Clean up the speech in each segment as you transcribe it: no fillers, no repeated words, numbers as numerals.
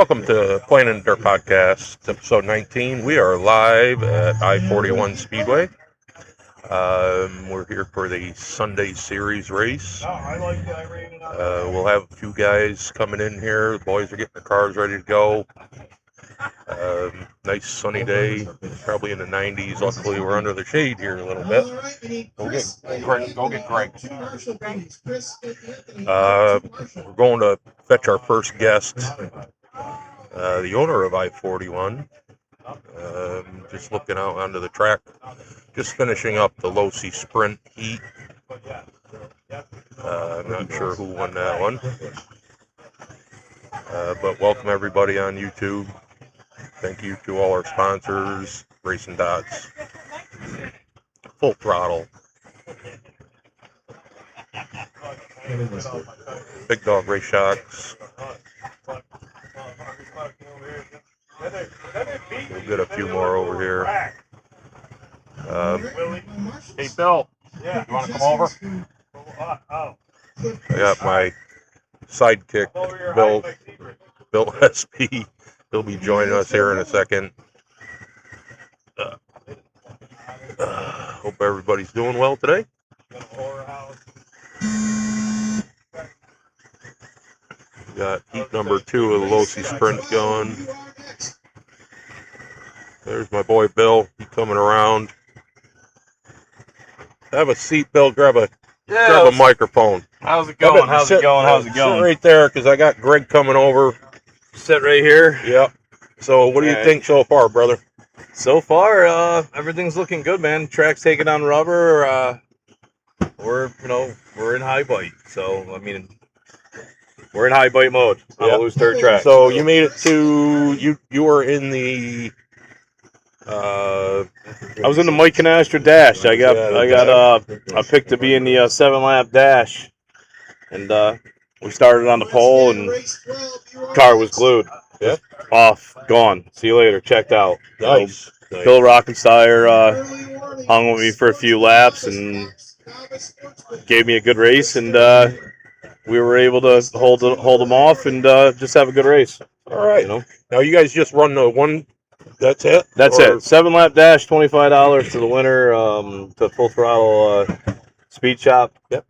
Welcome to Plain Dirt Podcast, episode 19. We are live at I-41 Speedway. We're here for the Sunday Series race. We'll have a few guys coming in here. The boys are getting their cars ready to go. Nice sunny day, probably in the 90s. Luckily, we're under the shade here a little bit. Go get Greg. We're going to fetch our first guest, the owner of I-41. Just looking out onto the track, just finishing up the Losi Sprint Heat. I'm not sure who won that one, but welcome everybody on YouTube. Thank you to all our sponsors, Racing Dots, Full Throttle, Big Dog Race Shocks. We'll get a few more over here. Hey, Bill, you want to come over? I got my sidekick, Bill SP. He'll be joining us here in a second. Hope everybody's doing well today. We got heat number 2 of the Losi Sprint going. There's my boy Bill. He's coming around. Have a seat, Bill. Grab a microphone. How's it going? Sit right there, because I got Greg coming over. Sit right here. Yep. So what do you think so far, brother? So far, everything's looking good, man. Track's taking on rubber. We're in high bite. So, I mean, we're in high bite mode on a loose dirt track. So you made it to, you were in the, I was in the Mike Canastra dash. I picked to be in the 7-lap dash. And we started on the pole and car was glued. Yeah. Off, gone. See you later. Checked out. Nice. Bill Rockensteyer hung with me for a few laps and gave me a good race, and we were able to hold them off and just have a good race. All right. Now you guys just run the one. That's it. That's it. 7-lap dash, $25 to the winner. To Full Throttle Speed Shop. Yep.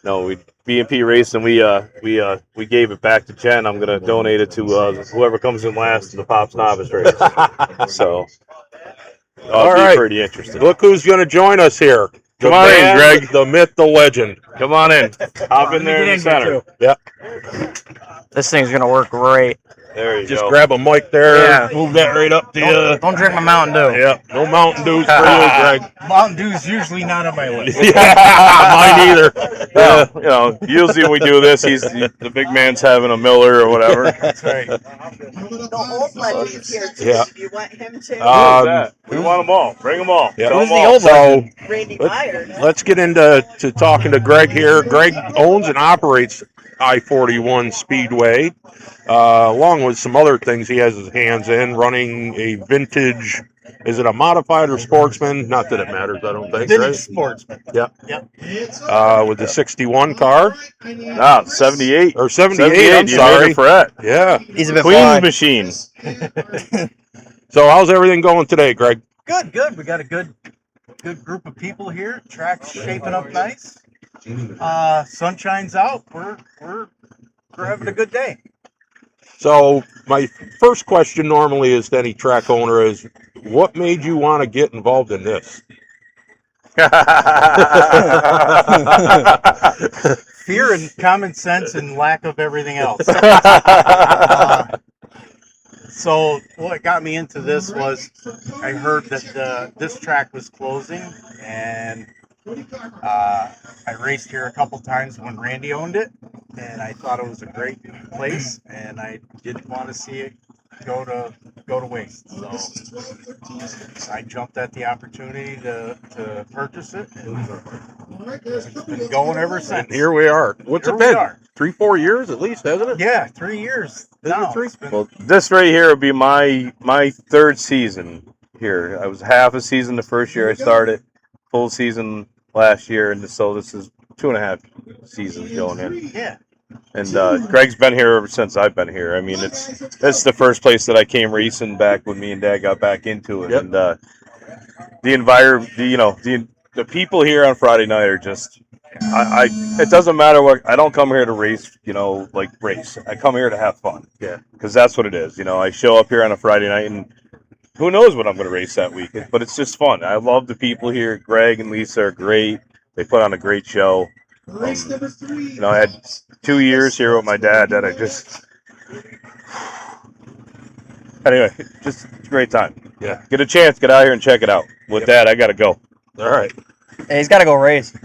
No, we B&P Racing. We gave it back to Jen. I'm gonna donate it to whoever comes in last in the Pops Novice race. So, all right, pretty interesting. Look who's gonna join us here. Come on in, Greg. The myth, the legend. Come on in. Hop in there in the center. Yep. This thing's gonna work great. There you Just go. grab a mic there. Yeah. Move that right up to you. Don't drink my Mountain Dew. Yeah. No Mountain Dews for you, Greg. Mountain Dew's usually not on my list. Mine either. Usually when we do this, the big man's having a Miller or whatever. That's right. The old legend's here too. Yeah. If you want him to, Who's that? We want them all. Bring them all. Yeah. Tell Who's them the all. old legend? Randy Myers. Let's get into talking to Greg here. Greg owns and operates I-41 Speedway, along with some other things he has his hands in, running a vintage, is it a modified or sportsman? Not that it matters, I don't think, Vintage right? sportsman. Yeah. Yep. With the 61 car, 78. or 78, I'm you sorry. made it for it. Yeah. He's a bit Queen's fly. machine. So how's everything going today, Greg? Good. We got a good group of people here. Track's shaping up nice. Sunshine's out. We're having a good day. So my first question normally is to any track owner is, what made you want to get involved in this? Fear and common sense and lack of everything else. So what got me into this was I heard that this track was closing, and I raced here a couple times when Randy owned it, and I thought it was a great place, and I didn't want to see it go to waste. So I jumped at the opportunity to purchase it, and it's been going ever since. And here we are. What's Here it we been? are. 3-4 years at least, hasn't it? Yeah, 3 years. Isn't it now. 3? It's been- Well, this right here would be my third season here. I was half a season the first year I started, full season last year, and so this is 2.5 seasons going in. Yeah. And Greg's been here ever since I've been here. I mean, it's the first place that I came racing back when me and Dad got back into it. Yep. And the environment, the people here on Friday night are just. It doesn't matter what. I don't come here to race, like race. I come here to have fun. Yeah. Because that's what it is. I show up here on a Friday night and who knows what I'm going to race that week. But it's just fun. I love the people here. Greg and Lisa are great. They put on a great show. I had 2 years here with my dad that I just. Anyway, just a great time. Yeah. Get a chance, get out here and check it out. With that, I got to go. All right. Hey, he's got to go race.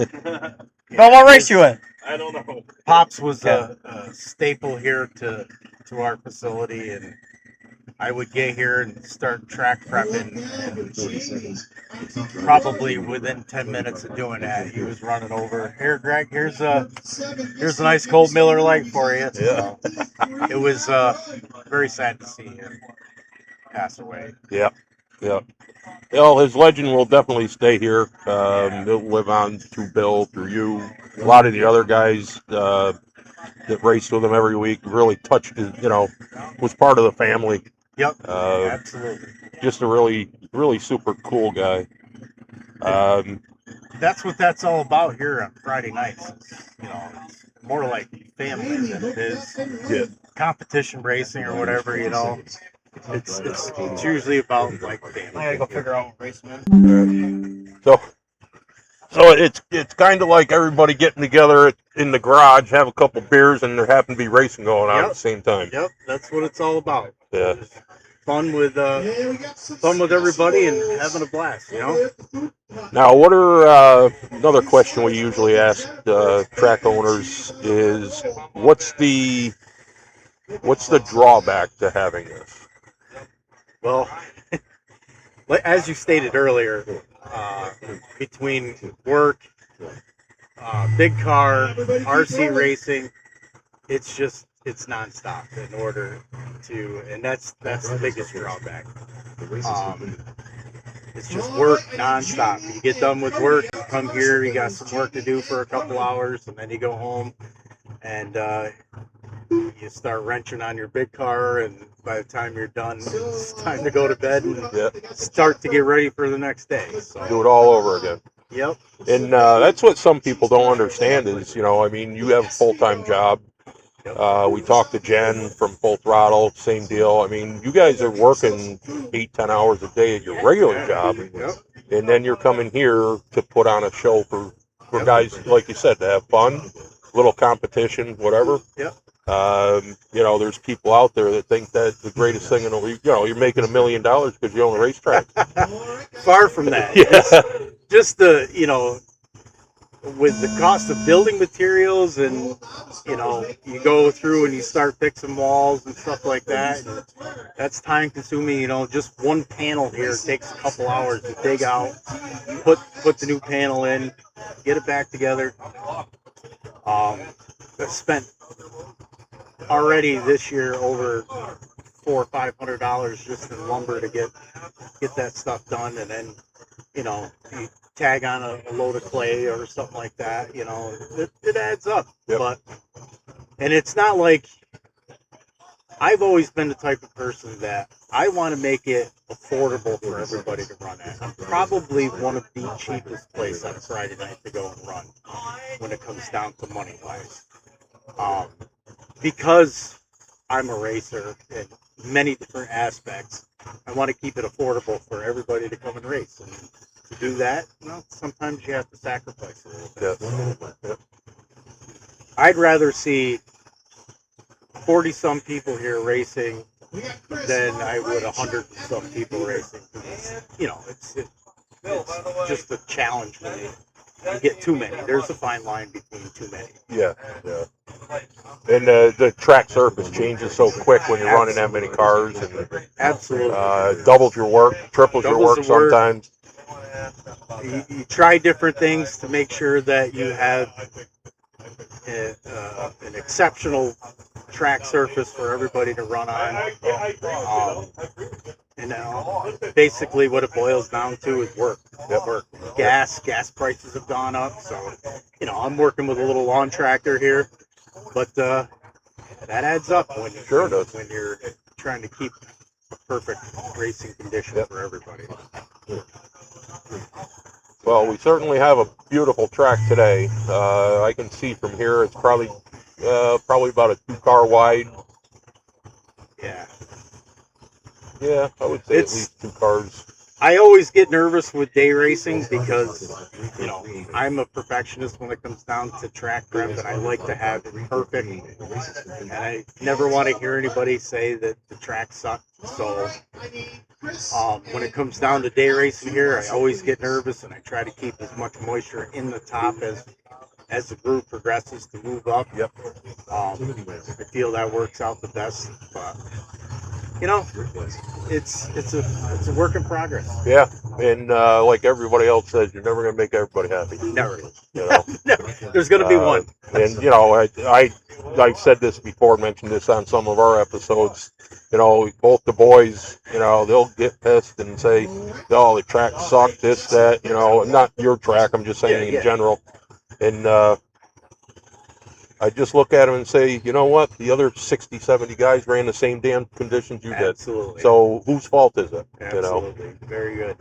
No, what race you in? I don't know. Pops was a staple here to our facility, and I would get here and start track prepping, and probably within 10 minutes of doing that, he was running over. Here, Greg, here's a nice cold Miller Lite for you. Yeah. So it was very sad to see him pass away. Yeah. Well, his legend will definitely stay here. He'll live on through Bill, through you, a lot of the other guys that raced with him every week. Really touched his, was part of the family. Yep, absolutely. Just a really, really super cool guy. That's what that's all about here on Friday nights. It's more like family than it is competition racing or whatever. It's usually about like family. I gotta go figure out what race I'm in. So it's kind of like everybody getting together in the garage, have a couple beers, and there happen to be racing going on at the same time. Yep, that's what it's all about. Yeah. Fun with everybody and having a blast. Now, what are another question we usually ask track owners is what's the drawback to having this? Well, as you stated earlier, between work, big car, RC racing, it's nonstop in order to, and that's the biggest drawback. It's just work nonstop. You get done with work, you come here, you got some work to do for a couple hours, and then you go home and you start wrenching on your big car, and by the time you're done, it's time to go to bed and start to get ready for the next day. So Do it all over again. Yep. And that's what some people don't understand is, you have a full-time job. We talked to Jen from Full Throttle, same deal. I mean, you guys are working 8-10 hours a day at your regular job, and then you're coming here to put on a show for guys, like you said, to have fun, little competition, whatever. Yep. There's people out there that think that the greatest thing in the league, you're making $1 million because you own a racetrack. Far from that. Yeah. Just the, with the cost of building materials and, you go through and you start fixing walls and stuff like that. And that's time consuming, just one panel here takes a couple hours to dig out, put the new panel in, get it back together. I spent already this year over $400 or $500 just in lumber to get that stuff done, and then you tag on a load of clay or something like that. It adds up. Yep. And it's not like, I've always been the type of person that I want to make it affordable for everybody to run at. I'm probably one of the cheapest places on a Friday night to go and run when it comes down to money wise. Because I'm a racer in many different aspects, I want to keep it affordable for everybody to come and race. And to do that, sometimes you have to sacrifice a little bit. I'd rather see 40-some people here racing than I would 100-some people racing. It's just a challenge when you get too many. There's a fine line between too many. Yeah. And the track surface changes so quick when you're running that many cars. And, Absolutely. Doubles your work, triples your work sometimes. You try different things to make sure that you have an exceptional track surface for everybody to run on. Basically what it boils down to is work. Work. Gas prices have gone up, so I'm working with a little lawn tractor here, but that adds up when Sure does. when you're trying to keep a perfect racing condition for everybody. Well, we certainly have a beautiful track today. I can see from here it's probably about a 2-car wide. Yeah. Yeah, I would say It's- at least 2 cars. I always get nervous with day racing because, you know, I'm a perfectionist when it comes down to track prep, and I like to have it perfect. And I never want to hear anybody say that the track sucked. So when it comes down to day racing here, I always get nervous, and I try to keep as much moisture in the top as the group progresses to move up. Yep. I feel that works out the best, but you know, it's a work in progress. Yeah, and like everybody else says, you're never going to make everybody happy. Never. You know, Never. There's going to be one. And you know, I've said this before, mentioned this on some of our episodes. You know, both the boys, you know, they'll get pissed and say, "Oh, the track sucked, this, that." You know, not your track. I'm just saying Yeah. in general. And I just look at them and say, you know what? The other 60, 70 guys ran the same damn conditions you did. Absolutely. So whose fault is it? You know. Absolutely. Very good.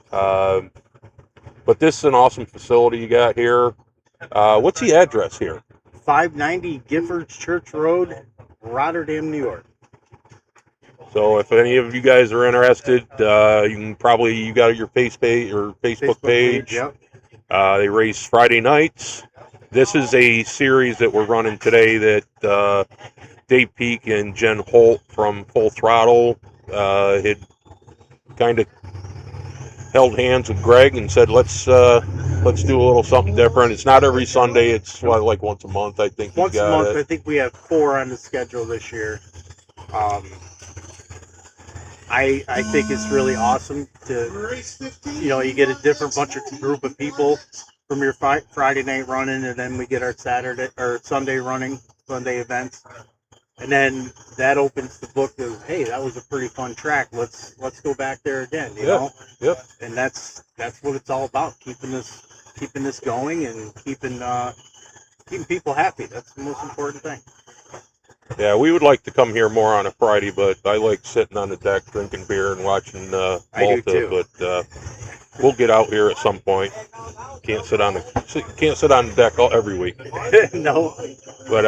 But this is an awesome facility you got here. What's the address here? 590 Giffords Church Road, Rotterdam, New York. So if any of you guys are interested, you got your Facebook page. Yep. They race Friday nights. This is a series that we're running today that Dave Peak and Jen Holt from Full Throttle had kind of held hands with Greg and said, let's do a little something different. It's not every Sunday. It's like once a month, I think. Once a month. I think we have 4 on the schedule this year. I think it's really awesome to, you know, you get a different group of people from your Friday night running, and then we get our Saturday or Sunday events, and then that opens the book of, hey, that was a pretty fun track. Let's go back there again. You know. Yep. And that's what it's all about, keeping this going and keeping people happy. That's the most important thing. Yeah, we would like to come here more on a Friday, but I like sitting on the deck drinking beer and watching Malta. I do too. But we'll get out here at some point. Can't sit on the deck every week. No. But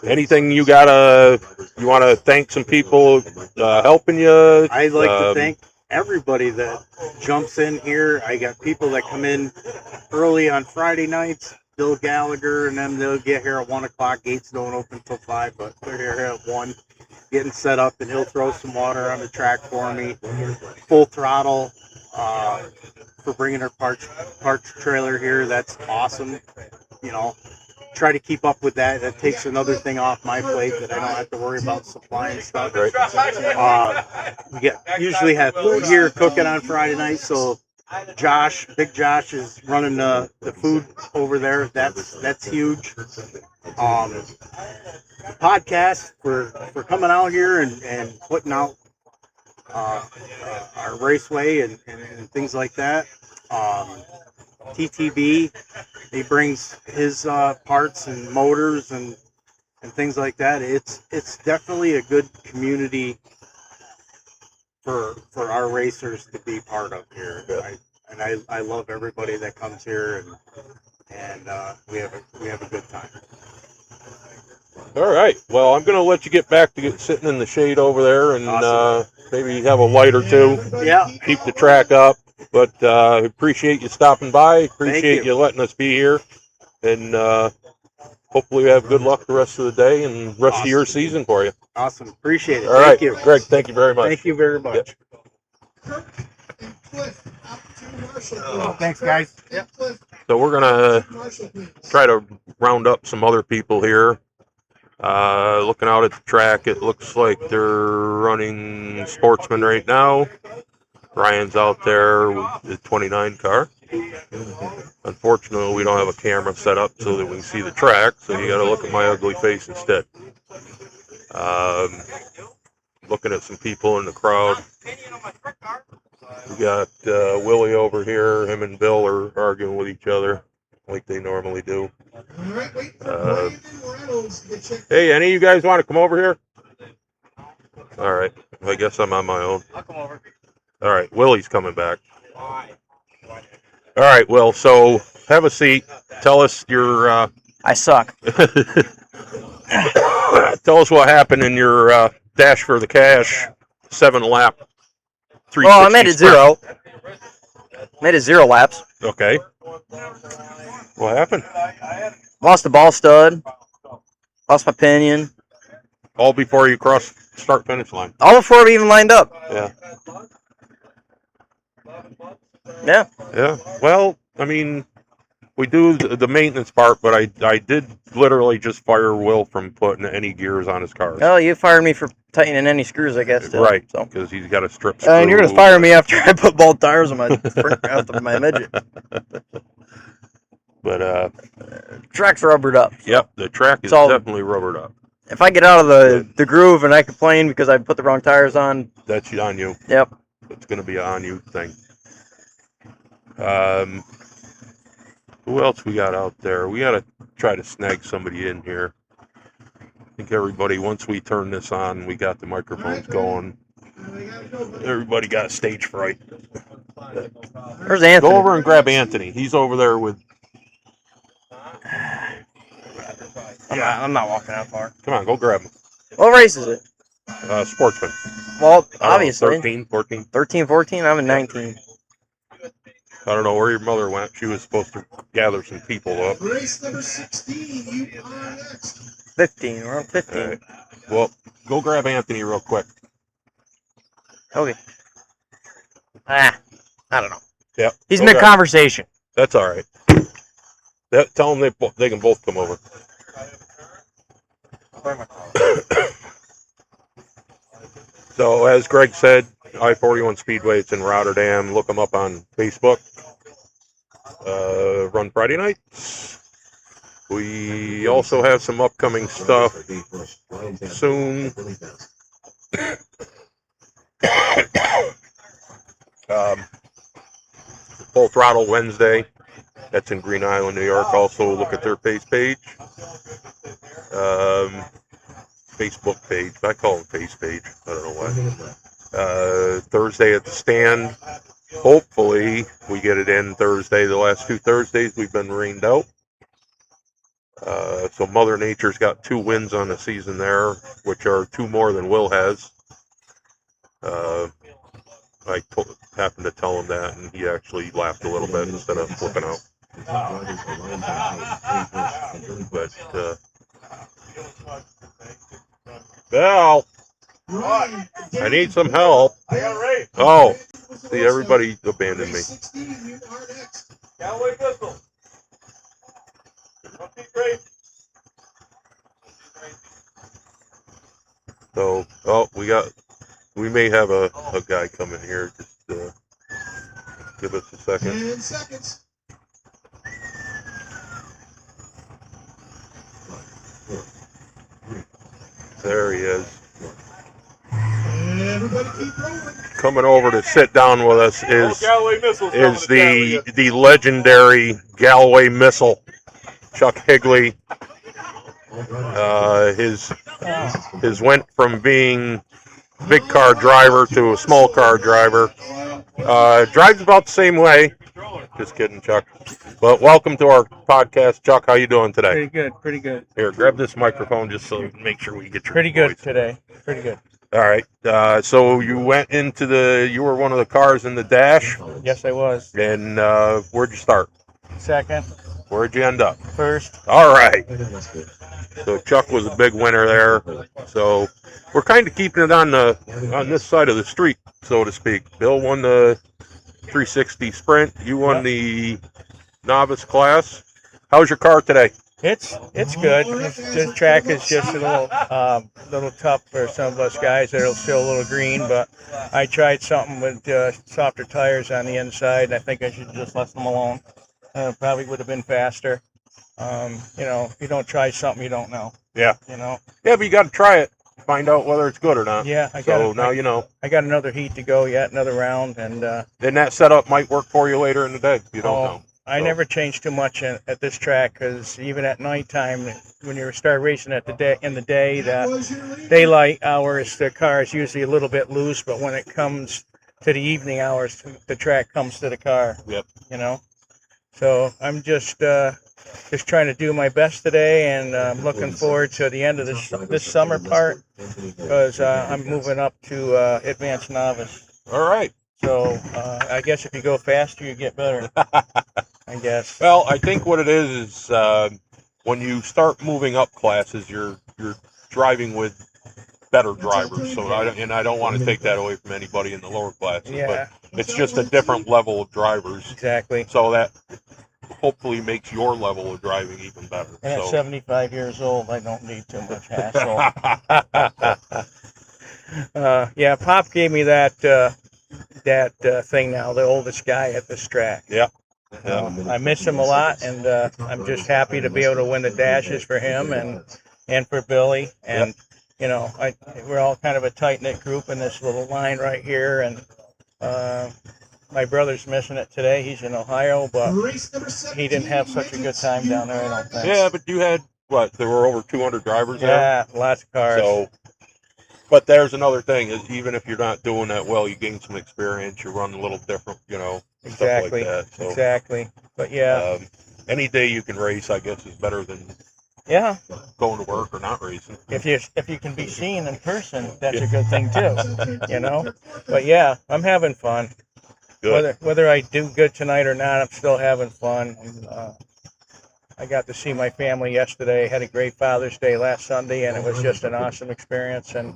anything you want to thank some people helping you? I'd like to thank everybody that jumps in here. I got people that come in early on Friday nights. Bill Gallagher and them, they'll get here at 1 o'clock. Gates don't open till 5, but they're here at 1, getting set up, and he'll throw some water on the track for me. Full Throttle for bringing our parts trailer here. That's awesome. You know, try to keep up with that. That takes another thing off my plate that I don't have to worry about supplying stuff. Right. We usually have food here cooking on Friday night, so Big Josh is running the food over there. That's huge. Podcast for coming out here and putting out our raceway and things like that. TTB, he brings his parts and motors and things like that. It's definitely a good community for our racers to be part of here. I love everybody that comes here, and we have a good time. All right. Well, I'm going to let you get back to sitting in the shade over there and Awesome. maybe have a light or two. Yeah. Keep the track up. But appreciate you stopping by. Appreciate you letting us be here. And hopefully we have good luck the rest of the day and rest of your season for you. Awesome. Appreciate it. All Thank right. you. Greg, thank you very much. Thank you very much. Thanks, guys. Yep. So we're going to try to round up some other people here. Looking out at the track, it looks like they're running Sportsman right now. Ryan's out there with the 29 car. Unfortunately, we don't have a camera set up so that we can see the track, so you got to look at my ugly face instead. Looking at some people in the crowd. We got Willie over here. Him and Bill are arguing with each other. like they normally do. Hey, any of you guys want to come over here? All right. I guess I'm on my own. I'll come over. All right. Willie's coming back. All right, Will. So have a seat. Tell us your. I suck. Tell us what happened in your dash for the cash 7-lap. Well, I made it 0. Made it 0 laps. Okay. What happened? Lost the ball stud. Lost my pinion. All before you cross start finish line. All before we even lined up. Yeah. Yeah. Yeah. Well, I mean, we do the maintenance part, but I did literally just fire Will from putting any gears on his car. Well, you fired me for tightening any screws, I guess. Still, Right. So. Because he's got a strip screw. And you're gonna fire me after I put bald tires on my after my midget. But Track's rubbered up. yep, the track is So- definitely rubbered up. If I get out of the groove and I complain because I put the wrong tires on, That's on you. yep. It's going to be an on you thing. Who else we got out there? We got to try to snag somebody in here. I think everybody, once we turn this on, we got the microphones going. Everybody got stage fright. Where's Anthony? Go over and grab Anthony. He's over there with. I'm not walking that far. Come on, go grab him. What race is it? Sportsman. Well, I don't know, obviously. 13, 14. 13, 14, I'm in 19. I don't know where your mother went. She was supposed to gather some people up. Race number 16, you are next. 15, we're on 15. All right. Well, go grab Anthony real quick. Okay. I don't know. Yep. He's go grab him. mid-conversation. That's all right. Tell them they can both come over. So, as Greg said, I-41 Speedway, it's in Rotterdam. Look them up on Facebook. Run Friday nights. We also have some upcoming stuff soon. Full Throttle Wednesday. That's in Green Island, New York. Also, look at their page. Facebook page. I call it face page. I don't know why. Thursday at the stand. Hopefully, we get it in Thursday. The last 2 Thursdays, we've been rained out. So Mother Nature's got 2 wins on the season there, which are 2 more than Will has. I happened to tell him that, and he actually laughed a little bit instead of flipping out. But, Val, I need some help. Oh, see, everybody abandoned me. 16, you are next. Galloway Pistol. So, we may have a guy coming here. Just give us a second. 10 seconds. There he is. Everybody keep rolling. Coming over to sit down with us is Galloway Missiles. the legendary Galloway Missile, Chuck Higley. His went from being big car driver to a small car driver. Drives about the same way. Just kidding, Chuck. But welcome to our podcast, Chuck. How you doing today? Pretty good, pretty good. Here, grab this microphone just so we can make sure we get your Pretty good voice. today. Pretty good. All right. So you went into you were one of the cars in the dash, Yes, I was. and where'd you start? Second, Where'd you end up? first. All right. So Chuck was a big winner there. So we're kind of keeping it on this side of the street, so to speak. Bill won the 360 Sprint. You won the novice class. How's your car today? It's good. The track is just a little tough for some of us guys. It'll still a little green, but I tried something with softer tires on the inside. I think I should just let them alone. Probably would have been faster. If you don't try something, you don't know. Yeah. Yeah, Yeah, but you got to try it. Find out whether it's good or not. I So got now you know. I got another heat to go yet, another round, and Then that setup might work for you later in the day. You don't know. I So- never change too much at this track because even at nighttime, when you start racing at the day in the day, the daylight hours, the car is usually a little bit loose. But when it comes to the evening hours, the track comes to the car. Yep. You know. So I'm just trying to do my best today, and I'm looking forward to the end of this summer part because I'm moving up to advanced novice. All right. So I guess if you go faster, you get better. I guess. Well, I think what it is when you start moving up classes, you're driving with better drivers. So I don't want to take that away from anybody in the lower classes, Yeah, but it's just a different level of drivers. exactly. So that hopefully makes your level of driving even better. And at So 75 years old, I don't need too much hassle. Yeah, Pop gave me that thing now, the oldest guy at this track. Yeah. I miss him a lot, and I'm just happy to be able to win the dashes for him and for Billy. And you know, we're all kind of a tight knit group in this little line right here. And my brother's missing it today. He's in Ohio, but he didn't have such a good time down there, I don't think. Yeah, but you had what? There were over 200 drivers there. Yeah, lots of cars. So, but there's another thing is even if you're not doing that well, you gain some experience. You run a little different, you know, Exactly. stuff like that. So, Exactly. But yeah, any day you can race, I guess, is better than yeah. going to work or not racing. If you can be seen in person, that's a good thing too. You know. But yeah, I'm having fun. Good. Whether I do good tonight or not, I'm still having fun. And, I got to see my family yesterday. Had a great Father's Day last Sunday, and it was just an awesome experience. And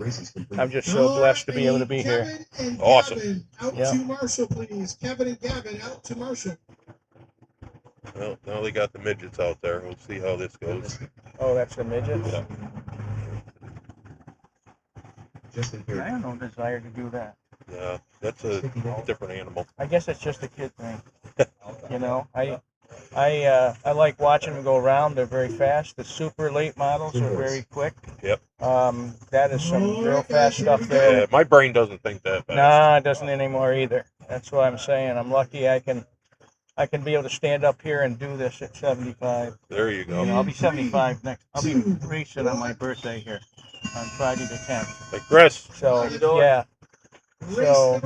I'm just so blessed to be able to be here. Awesome. Out Yeah. to Marshall, please. Kevin and Gavin, out to Marshall. Well, now they got the midgets out there. We'll see how this goes. Oh, that's the midgets. Yeah. I have no desire to do that. Yeah, that's a different animal. I guess it's just a kid thing. You know, I like watching them go around. They're very fast. The super late models are very quick. Yep. That is some real fast stuff there. Yeah, my brain doesn't think that fast. Nah, it doesn't anymore either. That's what I'm saying. I'm lucky I can be able to stand up here and do this at 75. There you go. You know, I'll be 75 next. I'll be racing on my birthday here on Friday the 10th. Like Chris. So yeah. So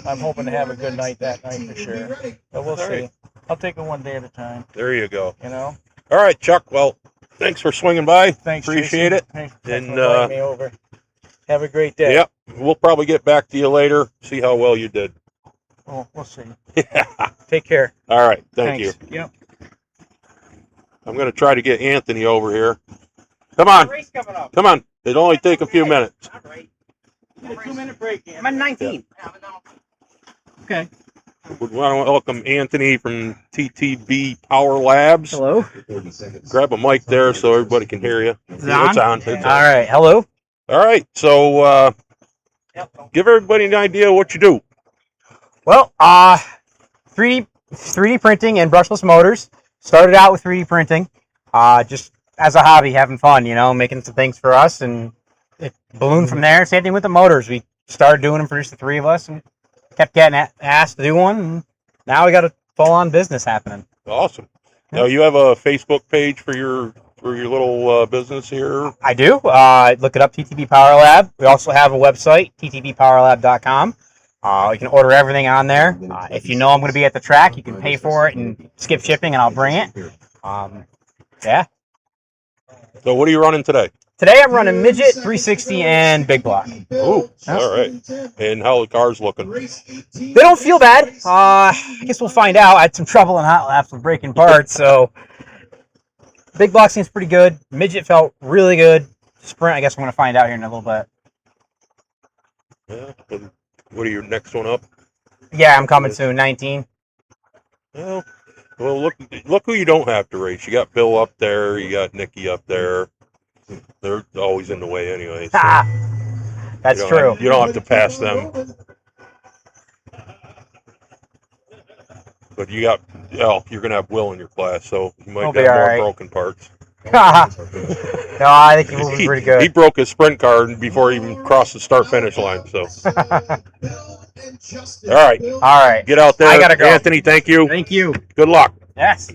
I'm hoping to have a good night that night for sure. But we'll see. I'll take it one day at a time. There you go. You know. All right, Chuck. Well, thanks for swinging by. Thanks. Appreciate Jason. it. Thanks for And, inviting me over. Have a great day. Yep. We'll probably get back to you later. See how well you did. Oh, we'll see. Take care. All right. Thank you. Thanks. Yep. I'm going to try to get Anthony over here. Come on. Race coming up. Come on. It'll only take a few minutes. All right. A 2-minute break. I'm at 19. Okay. We want to welcome Anthony from TTB Power Labs. Hello. Grab a mic there so everybody can hear you. Is it on? It's on. It's All on. right. Hello. All right. So give everybody an idea of what you do. Well, 3D printing and brushless motors. Started out with 3D printing, just as a hobby, having fun, you know, making some things for us, and it ballooned from there. Same thing with the motors. We started doing them for just the three of us, and kept getting asked to do one, and now we got a full-on business happening. Awesome. Now you have a Facebook page for your little business here. I do. Look it up, TTB Power Lab. We also have a website, ttbpowerlab.com. You can order everything on there. If you know I'm going to be at the track, you can pay for it and skip shipping, and I'll bring it. Yeah. So what are you running today? Today I'm running midget, 360, and big block. Ooh, all right. And how the car's looking? They don't feel bad. I guess we'll find out. I had some trouble in hot laps with breaking parts, so big block seems pretty good. Midget felt really good. Sprint, I guess I'm going to find out here in a little bit. Yeah. And what are your next one up? Yeah, I'm coming soon, 19. Well, look who you don't have to race. You got Bill up there. You got Nikki up there. They're always in the way anyway. So That's you true. You don't have to pass them. But you got, you're going to have Will in your class, so you might He'll get be more all right. broken parts. No, I think he moved pretty He good. broke his sprint car before he even crossed the start-finish line. So and Justin. All right. Bill All right. Get out there. I gotta go. Anthony, thank you. Thank you. Good luck. Yes.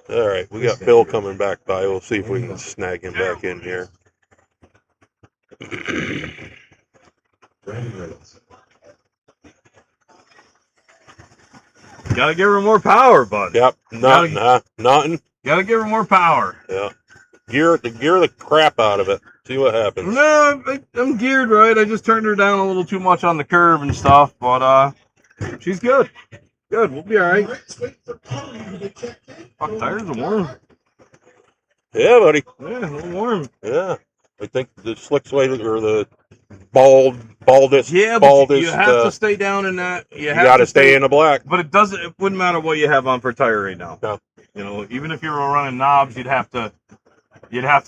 All right, we got Bill coming back by. We'll see if we can snag him back in here. Gotta give her more power, bud. Yep, nothing. Gotta give her more power. Yeah, gear the crap out of it. See what happens. No, I'm geared right. I just turned her down a little too much on the curve and stuff, but she's good. Good, we'll be all right. Fuck, tires are warm. Yeah, buddy. Yeah, a little warm. Yeah, I think the slick suede or the baldest. Yeah, but baldest. you have to stay down in that. You got to stay in the black. But it doesn't. It wouldn't matter what you have on for tire right now. No. You know, even if you were running knobs, you'd have to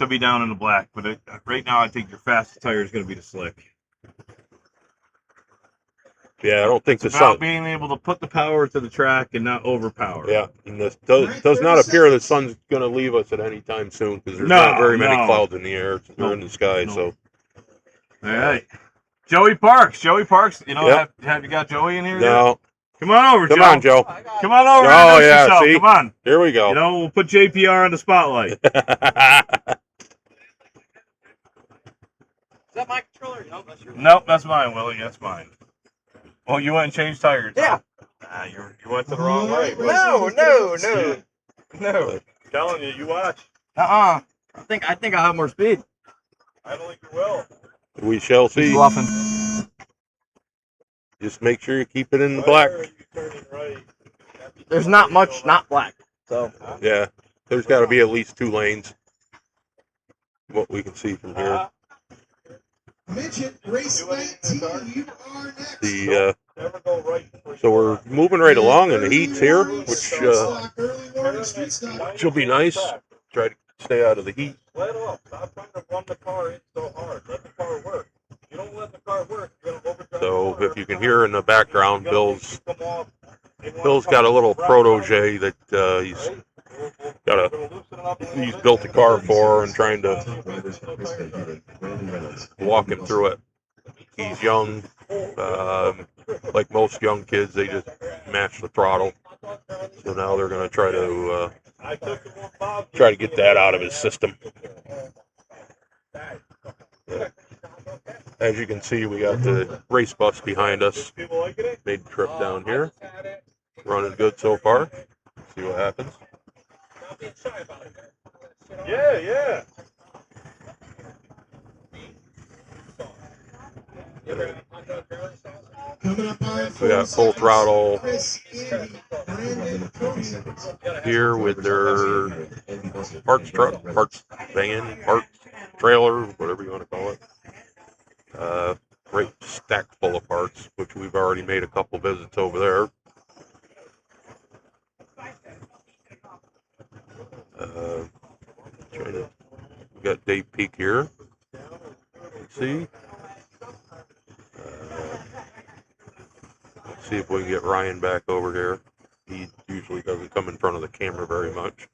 be down in the black. But right now, I think your fastest tire is going to be the slick. Yeah, I don't think It's the about sun. being able to put the power to the track and not overpower. Yeah, and this does not appear the sun's going to leave us at any time soon because there's not very many clouds in the air or in the sky. No. So, All right. Joey Parks. You know, Yep. have you got Joey in here? no, Come on over, come Joe. on, Joe. Come on over. Oh, Introduce yeah, yourself. see? Come on. Here we go. You know, we'll put JPR on the spotlight. Is that my controller? No, that's yours. Nope, that's mine, Willie. That's mine. Oh, you went and changed tires? Yeah. Nah, you went to the wrong way. No. Telling you, you watch. I think I have more speed. I don't think you will. We shall see. Bluffing. Just make sure you keep it in the black. There's not much not black. So Yeah, there's got to be at least 2 lanes. What we can see from here. Midget race 19, you are next. So we're moving right along in the heats here, which Early warning street stop. will be nice. Try to stay out of the heat. Let off. Stop trying to run the car in so hard. Let the car work. If you don't let the car work, you're going to overdrive. So if you can hear in the background, Bill's got a little protege that he's built a car for and trying to walk him through it. He's young, like most young kids, they just mash the throttle. So now they're going to try to get that out of his system. As you can see, we got the race bus behind us. Made the trip down here. Running good so far. See what happens. Yeah. Coming up on We got full throttle Chris, Andy, Brandon, Cody. here with their parts truck, parts van, parts trailer, whatever you want to call it. Great stack full of parts, which we've already made a couple visits over there. We got Dave Peak here. Let's see. Let's see if we can get Ryan back over here. He usually doesn't come in front of the camera very much.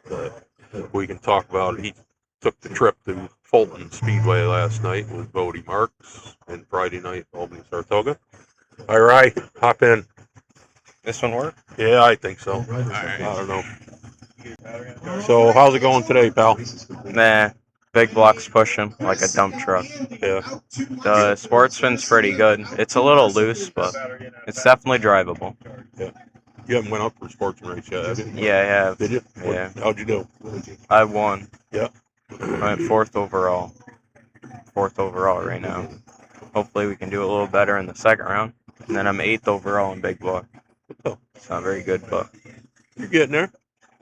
But if we can talk about it, he took the trip to Fulton Speedway last night with Bodie Marks and Friday night Albany Saratoga. All right, hop in. this one work? Yeah, I think so. I don't know. So how's it going today, pal? Nah, big blocks push him like a dump truck. Yeah. The Sportsman's pretty good. It's a little loose, but it's definitely drivable. You haven't went up for Sportsman race yet, have you? Yeah, I have. Did you? Yeah. How'd you do? I won. Yeah. I went fourth overall. Fourth overall right now. Hopefully we can do a little better in the second round. And then I'm 8th overall in big block. It's not very good, but You're getting there.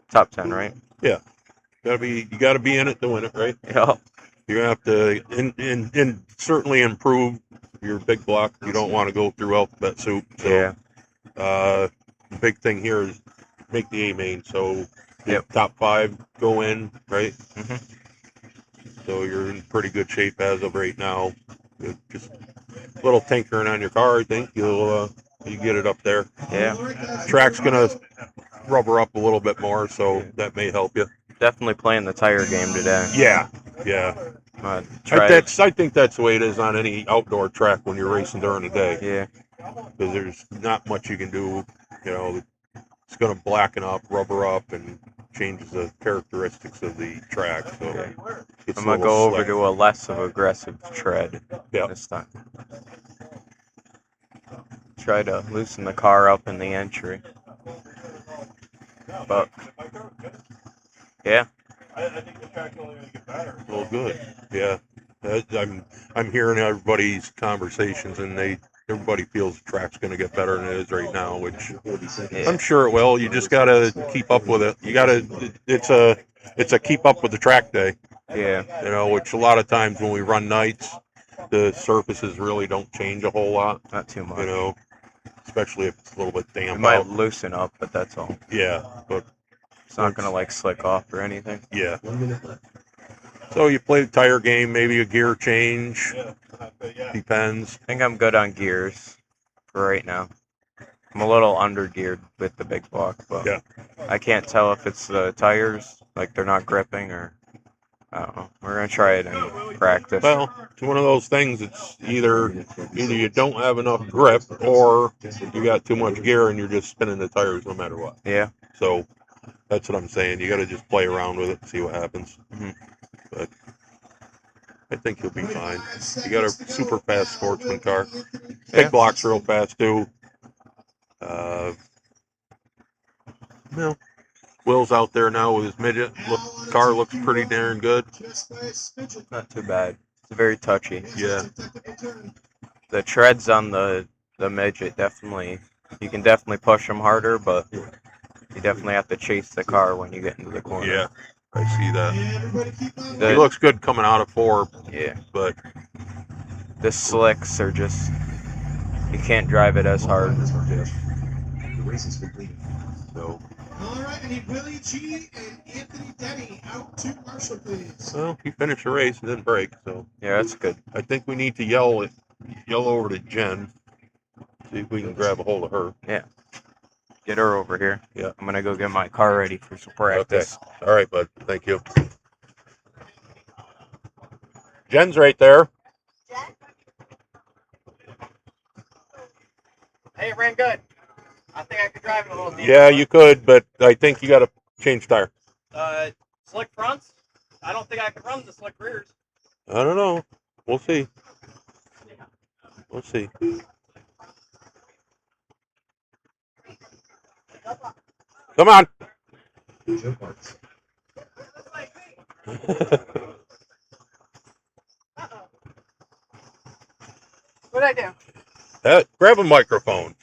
top 10, right? You gotta be in it to win it, right? Yeah. You're gonna have to and certainly improve your big block. You don't want to go through alphabet soup. So, Yeah. the big thing here is make the A main. So Yep. top 5 go in, right? Mhm. So you're in pretty good shape as of right now. Just a little tinkering on your car, I think you get it up there. Yeah. Track's gonna rubber up a little bit more, so that may help you. Definitely playing the tire game today. Yeah, Yeah. Try. I think that's the way it is on any outdoor track when you're racing during the day. Yeah. Because there's not much you can do. You know, it's going to blacken up, rubber up, and changes the characteristics of the track. So Okay. it's I'm a gonna little go over slick. to a less of aggressive tread Yeah. this time. Try to loosen the car up in the entry. But yeah, Well, good. Yeah. I'm hearing everybody's conversations, and everybody feels the track's going to get better than it is right now, which yeah, I'm sure it will. You just got to keep up with it. You got to. It's a keep up with the track day. yeah. You know, which a lot of times when we run nights, the surfaces really don't change a whole lot. Not too much. You know, especially if it's a little bit It damp might out. loosen up, but that's all. Yeah, but It's not gonna like slick off or anything. yeah. So you play the tire game, maybe a gear change. Depends. I think I'm good on gears for right now. I'm a little under geared with the big block, but Yeah. I can't tell if it's the tires, like they're not gripping, or I don't know. We're gonna try it in practice. Well, it's one of those things. It's either you don't have enough grip, or you got too much gear and you're just spinning the tires no matter what. Yeah. So that's what I'm saying. You got to just play around with it and see what happens. Mhm. But I think you'll be fine. You got a super fast sportsman car. Big Yeah. block's real fast too. Well, Will's out there now with his midget. Car looks pretty darn good. Not too bad. It's very touchy. Yeah. The treads on the midget definitely, you can definitely push them harder, but you definitely have to chase the car when you get into the corner. Yeah, I see that. He The, looks good coming out of 4, yeah. but The slicks are just, you can't drive it as hard. so. All right, I need Willie G and Anthony Denny out to Marshall, please. Well, he finished the race and didn't break, so Yeah, that's good. I think we need to yell over to Jen, see if we can grab a hold of her. Get her over here. Yeah. I'm gonna go get my car ready for some practice. All right, bud. Thank you. Jen's right there. Hey, it ran good. I think I could drive it a little deeper. Yeah, you could, but I think you got to change tire. Slick fronts? I don't think I could run the slick rears. I don't know. We'll see. We'll see. Come on. What'd I do? Grab a microphone.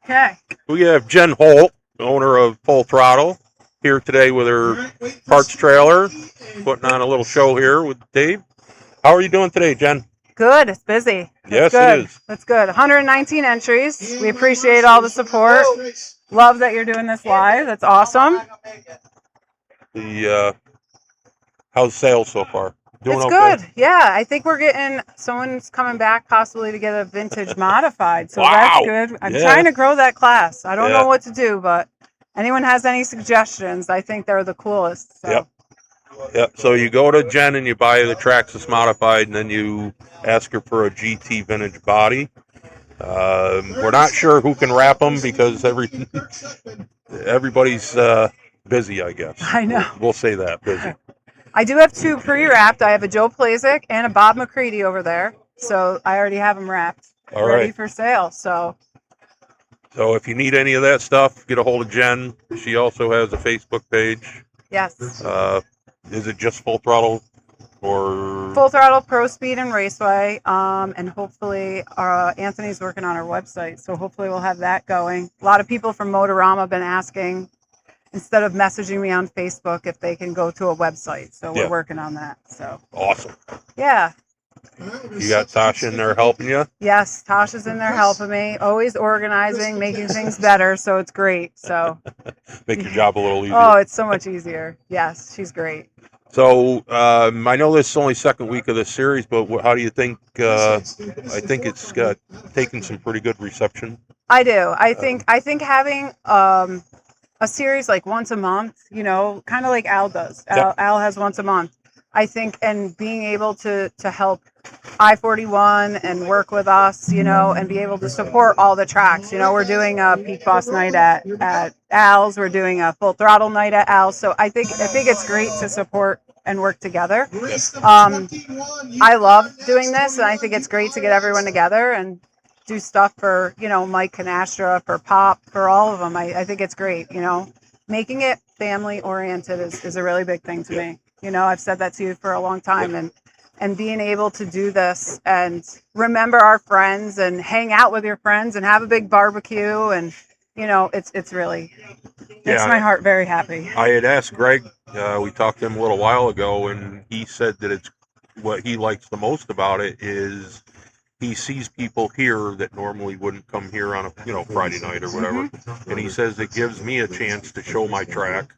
Okay. We have Jen Holt, owner of Full Throttle, here today with her parts trailer, putting on a little show here with Dave. How are you doing today, Jen? Good. It's busy. Yes, good. it is. That's good. 119 entries. We appreciate all the support. Love that you're doing this live. That's awesome. How's sales so far? Doing It's okay? good. Yeah, I think we're getting someone's coming back possibly to get a vintage modified. So Wow. that's good. I'm Yeah. trying to grow that class. I don't Yeah. know what to do, but anyone has any suggestions, I think they're the coolest. So. Yep. Yep. So you go to Jen and you buy the Traxxas modified, and then you ask her for a GT vintage body. We're not sure who can wrap them because everybody's busy, I guess. I know. We'll say that, busy. I do have 2 pre-wrapped. I have a Joe Plazik and a Bob McCready over there. So I already have them wrapped, All ready right. for sale. So So if you need any of that stuff, get a hold of Jen. She also has a Facebook page. yes, Is it just Full Throttle or? Full Throttle Pro Speed and Raceway. And hopefully Anthony's working on our website. So hopefully we'll have that going. A lot of people from Motorama have been asking, instead of messaging me on Facebook, if they can go to a website. So we're Yeah. working on that. So Awesome. yeah. You got Tasha in there helping you? Yes, Tasha's in there helping me, always organizing, making things better. So it's great. So Make your job a little easier. oh, it's so much easier. Yes, she's great. So I know this is only second week of this series, but how do you think? I think it's taken some pretty good reception. I do. I think having a series like once a month, kind of like Al does. Yep. Al has once a month. I think, and being able to help I-41 and work with us, and be able to support all the tracks. We're doing a Peak Boss night at Al's. We're doing a Full Throttle night at Al's. So I think it's great to support and work together. I love doing this, and I think it's great to get everyone together and do stuff for, Mike Canastra, for Pop, for all of them. I think it's great, making it family oriented is a really big thing to me. I've said that to you for a long time, and being able to do this and remember our friends and hang out with your friends and have a big barbecue, and it's really makes my heart very happy. I had asked Greg, we talked to him a little while ago, and he said that it's what he likes the most about it is he sees people here that normally wouldn't come here on a Friday night or whatever, and he says it gives me a chance to show my track,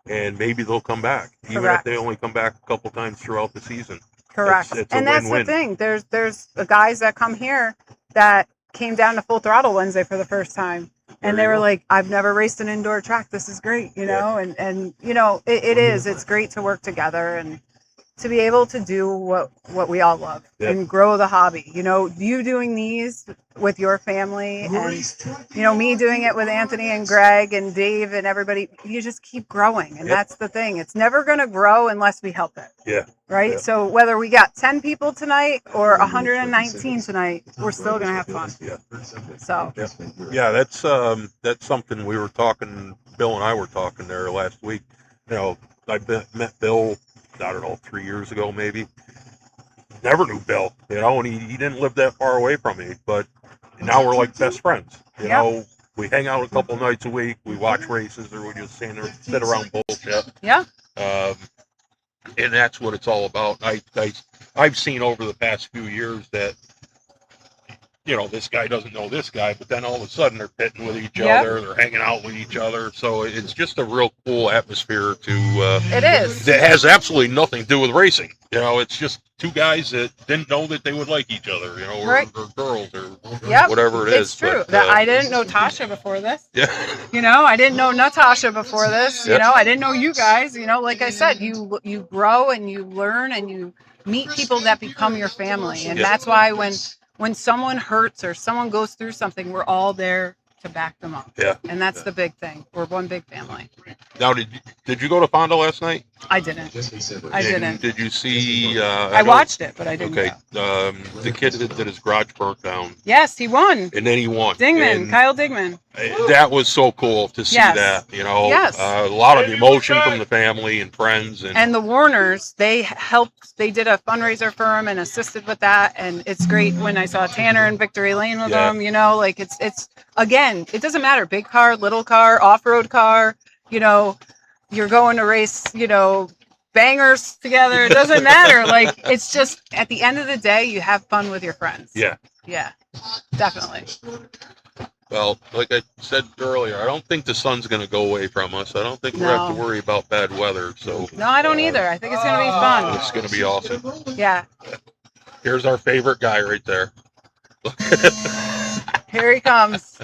and maybe they'll come back, even if they only come back a couple times throughout the season. Correct. It's and that's win-win. the thing. There's the guys that come here that came down to Full Throttle Wednesday for the first time. And they were like, I've never raced an indoor track. This is great, and it's great to work together and to be able to do what we all love and grow the hobby. You doing these with your family, and me doing it with Anthony and Greg and Dave and everybody, you just keep growing. And that's the thing. It's never going to grow unless we help it. Yeah. Right? Yeah. So whether we got 10 people tonight or 119 tonight, we're still going to have fun. Yeah. So. Yeah, that's something we were talking, Bill and I were talking there last week. I met Bill, I don't know, 3 years ago maybe. Never knew Bill, and he didn't live that far away from me, but now we're like best friends. We hang out a couple nights a week, we watch races, or we just sit around bullshit. Yeah. And that's what it's all about. I've seen over the past few years that this guy doesn't know this guy, but then all of a sudden they're pitting with each other, they're hanging out with each other. So it's just a real cool atmosphere it is. That has absolutely nothing to do with racing. It's just two guys that didn't know that they would like each other, right. or girls, or Yep. whatever it is. It's true. But, I didn't know Tasha before this. Yeah. I didn't know Natasha before this. Yep. I didn't know you guys. Like I said, you grow and you learn and you meet people that become your family. And that's why when someone hurts or someone goes through something, we're all there to back them up. Yeah. And that's the big thing. We're one big family. Now, did you go to Fonda last night? I didn't. I didn't. Did you see? I watched it, but I didn't. Okay. Go. The kid that his garage burnt down. Yes, he won. And then he won. Dingman, Kyle Dingman. That was so cool to see that. Yes. A lot of emotion from the family and friends. And the Warners, they helped. They did a fundraiser for him and assisted with that. And it's great when I saw Tanner in Victory Lane with them. It's again, it doesn't matter, big car, little car, off-road car. You're going to race. Bangers together. It doesn't matter. It's just at the end of the day, you have fun with your friends. Yeah. Yeah, definitely. Well, like I said earlier, I don't think the sun's going to go away from us. I don't think we'll have to worry about bad weather. So no, I don't either. I think it's going to be fun. It's going to be awesome. Yeah. Here's our favorite guy right there. Here he comes.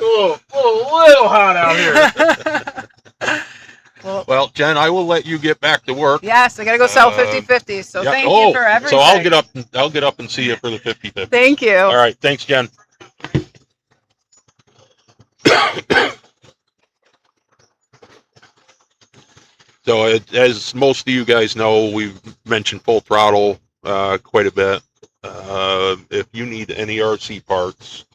A little hot out here. Well, Jen, I will let you get back to work. Yes, I got to go sell 50/50. So thank you for everything. So I'll get up and see you for the 50/50. Thank you. All right, thanks, Jen. So as most of you guys know, we've mentioned Full Throttle quite a bit. If you need any RC parts,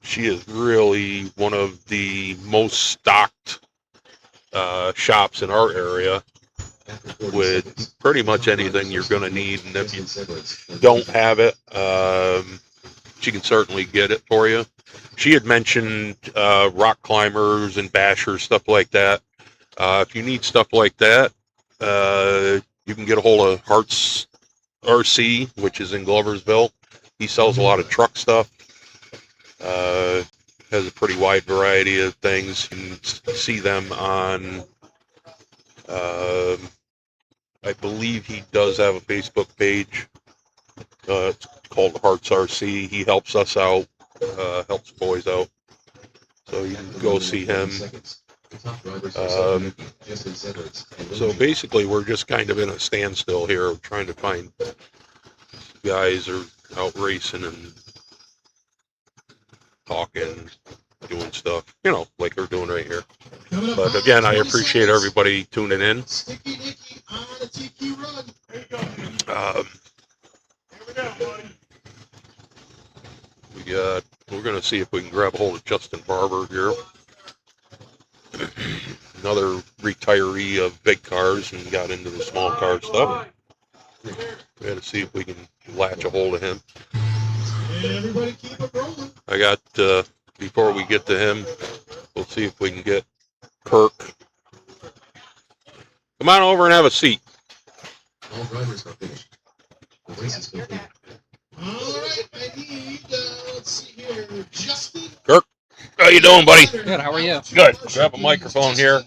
she is really one of the most stocked shops in our area with pretty much anything you're going to need. And if you don't have it, she can certainly get it for you. She had mentioned rock climbers and bashers, stuff like that. If you need stuff like that, you can get a hold of Hart's RC, which is in Gloversville. He sells a lot of truck stuff. Has a pretty wide variety of things. You can see them on, I believe he does have a Facebook page. It's called Hart's RC. He helps us out, helps boys out. So you can go see him. So basically, we're just kind of in a standstill here, trying to find guys are out racing and talking, doing stuff, like they're doing right here. But again, I appreciate everybody tuning in. We're going to see if we can grab a hold of Justin Barber here. Another retiree of big cars and got into the small car stuff. We're going to see if we can latch a hold of him. I got, before we get to him, we'll see if we can get Kirk. Come on over and have a seat. All drivers are finished. The race is complete. All right, I need, let's see here, Justin. Kirk, how you doing, buddy? Good, how are you? Good. Grab a microphone here.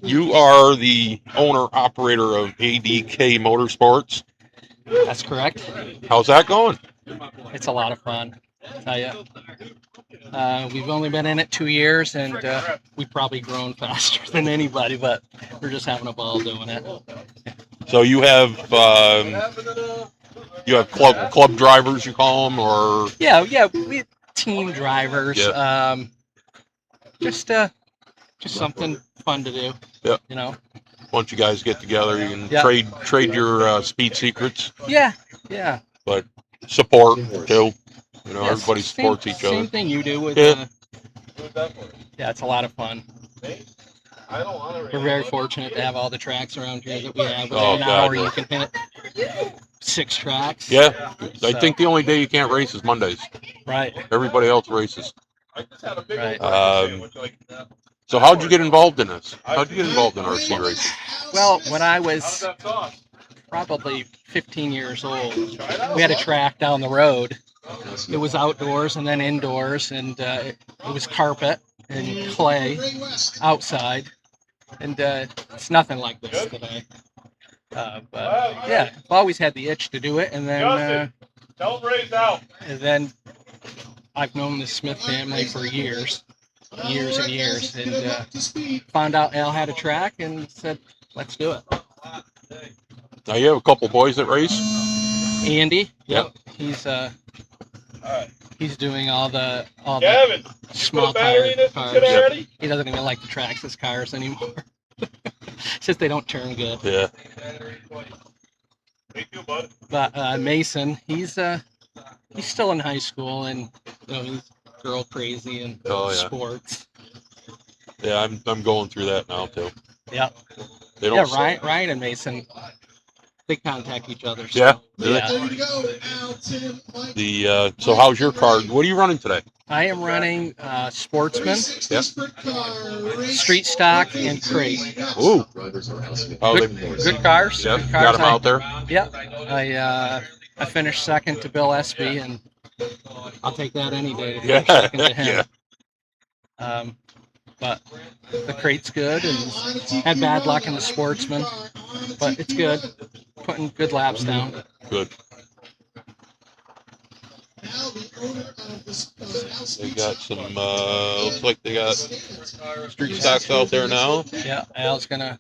You are the owner-operator of ADK Motorsports. That's correct. How's that going? It's a lot of fun, I tell you. We've only been in it 2 years, and we've probably grown faster than anybody, but we're just having a ball doing it. So you have club drivers, you call them, or Yeah, we team drivers. Yeah. Just something fun to do. Yep. You know. once you guys get together, you can Yep. trade your speed secrets, Yeah. but support too. Yeah, Everybody supports each Same other. thing you do with. Yeah. Yeah, it's a lot of fun. We're very fortunate to have all the tracks around here that we have. Within Oh, an God, hour, yeah. you can hit 6 tracks. Yeah, I So- think the only day you can't race is Mondays. Right. Everybody else races. Right. So how'd you get involved in this? How'd you get involved in RC racing? Well, when I was probably 15 years old, we had a track down the road. It was outdoors and then indoors, and it was carpet and clay outside, and it's nothing like this today. But yeah, I've always had the itch to do it, and then I've known the Smith family for years and years, and found out Al had a track and said, "Let's do it." Now you have a couple boys that race. Andy, Yep. he's doing all the Kevin, small tire cars. He doesn't even like the tracks as cars anymore. It's just they don't turn good. Yeah. But Mason, he's still in high school, and he's girl crazy and Oh, yeah. sports. Yeah, I'm going through that now too. Yeah. They Yeah, don't. Ryan and Mason, they contact each other. So, Yeah. yeah. There you go, Al, Tim, Mike. So how's your car? What are you running today? I am running Sportsman, 360 sprint car race. Street Stock, and Crate. Ooh. How Good, they? good cars. Yep. Good Got cars. them out there. Yep. I finished second to Bill Espy, and I'll take that any day to finish Yeah. second to him. Yeah. But the Crate's good, and had bad luck in the Sportsman, but it's good. Putting good laps down. Good. Al, the owner of this, Al They Speed got Shop. some. Looks like they got street stocks out there now. Yeah, Al's gonna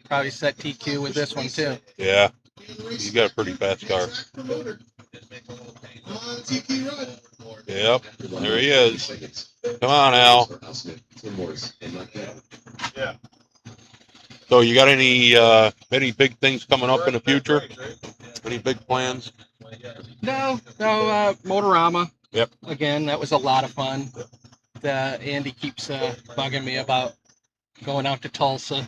probably set TQ with this one too. Yeah. You got a pretty fast car. On TQ Run. Yep. There he is. Come on, Al. So you got any big things coming up in the future? Any big plans? No, Motorama. Yep. Again, that was a lot of fun. Andy keeps bugging me about going out to Tulsa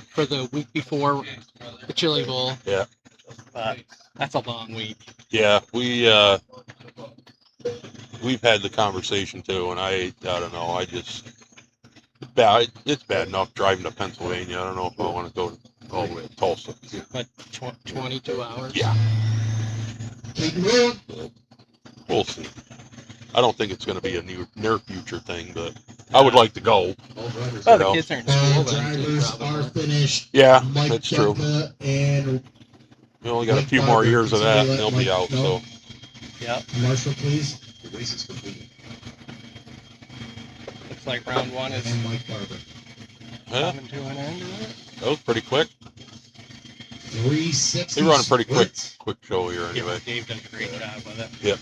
for the week before the Chili Bowl. Yeah. But that's a long week. Yeah, we've had the conversation too, and I don't know. It's bad enough driving to Pennsylvania. I don't know if I want to go all the way to Tulsa. But 22 hours. Yeah. We'll see. I don't think it's going to be a near future thing, but I would like to go. Oh, the kids are in school All then too, drivers are probably. finished. Yeah, Mike that's true. Becca and We only got a few more years of that, and they'll be out. So Yep. Marshall, please. looks like round one is Huh? coming to an end. Isn't it? That was pretty quick. 360. They run a pretty split. quick show here Yeah, anyway. Dave done a great job with it. Yep.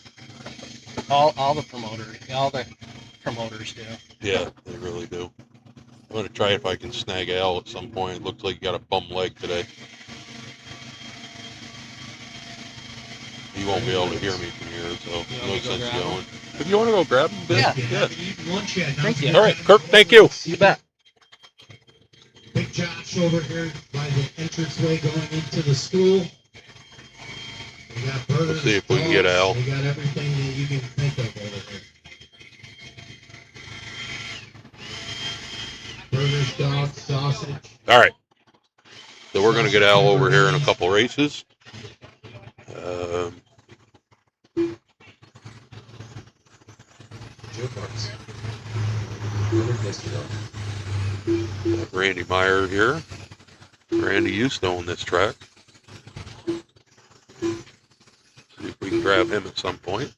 All the promoters do. Yeah, they really do. I'm gonna try if I can snag Al at some point. It looks like he got a bum leg today. He won't be able to hear me from here, so no sense going. If you want to go grab him, Ben, Yeah. yeah. Thank you. All right, Kirk, thank you. You bet. Big Josh over here by the entranceway going into the school. We got burgers, Let's see if we can get dogs, Al. We got everything that you can think of over here. Burgers, dogs, sausage. All right. So we're gonna get Al over here in a couple races. Joe Parks. Randy Meyer here. Randy used to own this track. See if we can grab him at some point.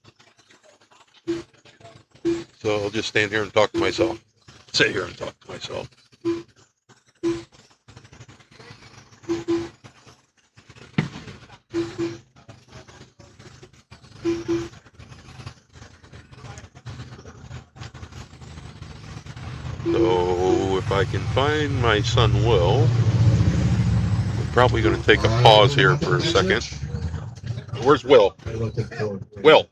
So I'll just stand here and talk to myself. Sit here and talk to myself. So if I can find my son Will, I'm probably going to take a pause here for a second. Where's Will? Will,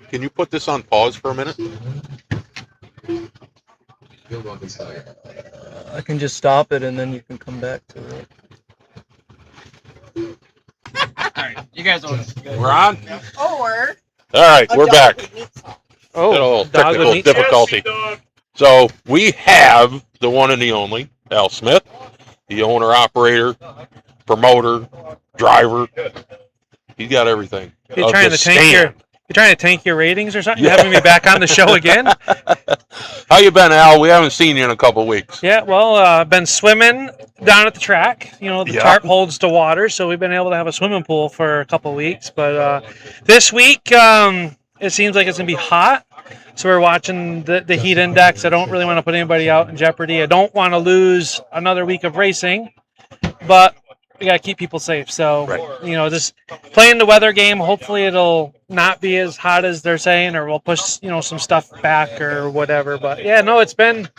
can you put this on pause for a minute? I can just stop it and then you can come back to it. All right, you guys always good. We're on? Or All right, we're back. Oh, Had a little dog with technical meat. difficulty. So we have the one and the only Al Smith, the owner, operator, promoter, driver. He's got everything. You're Of trying the to tank stand. you're trying to tank your ratings or something? Yeah. You're having me back on the show again? How you been, Al? We haven't seen you in a couple weeks. Yeah, well, I've been swimming down at the track. You know, the Yeah. tarp holds the water, so we've been able to have a swimming pool for a couple weeks. But this week, it seems like it's going to be hot. So we're watching the heat index. I don't really want to put anybody out in jeopardy. I don't want to lose another week of racing, but we got to keep people safe. So, you know, just playing the weather game. Hopefully it'll not be as hot as they're saying, or we'll push, you know, some stuff back or whatever. But yeah, no, it's been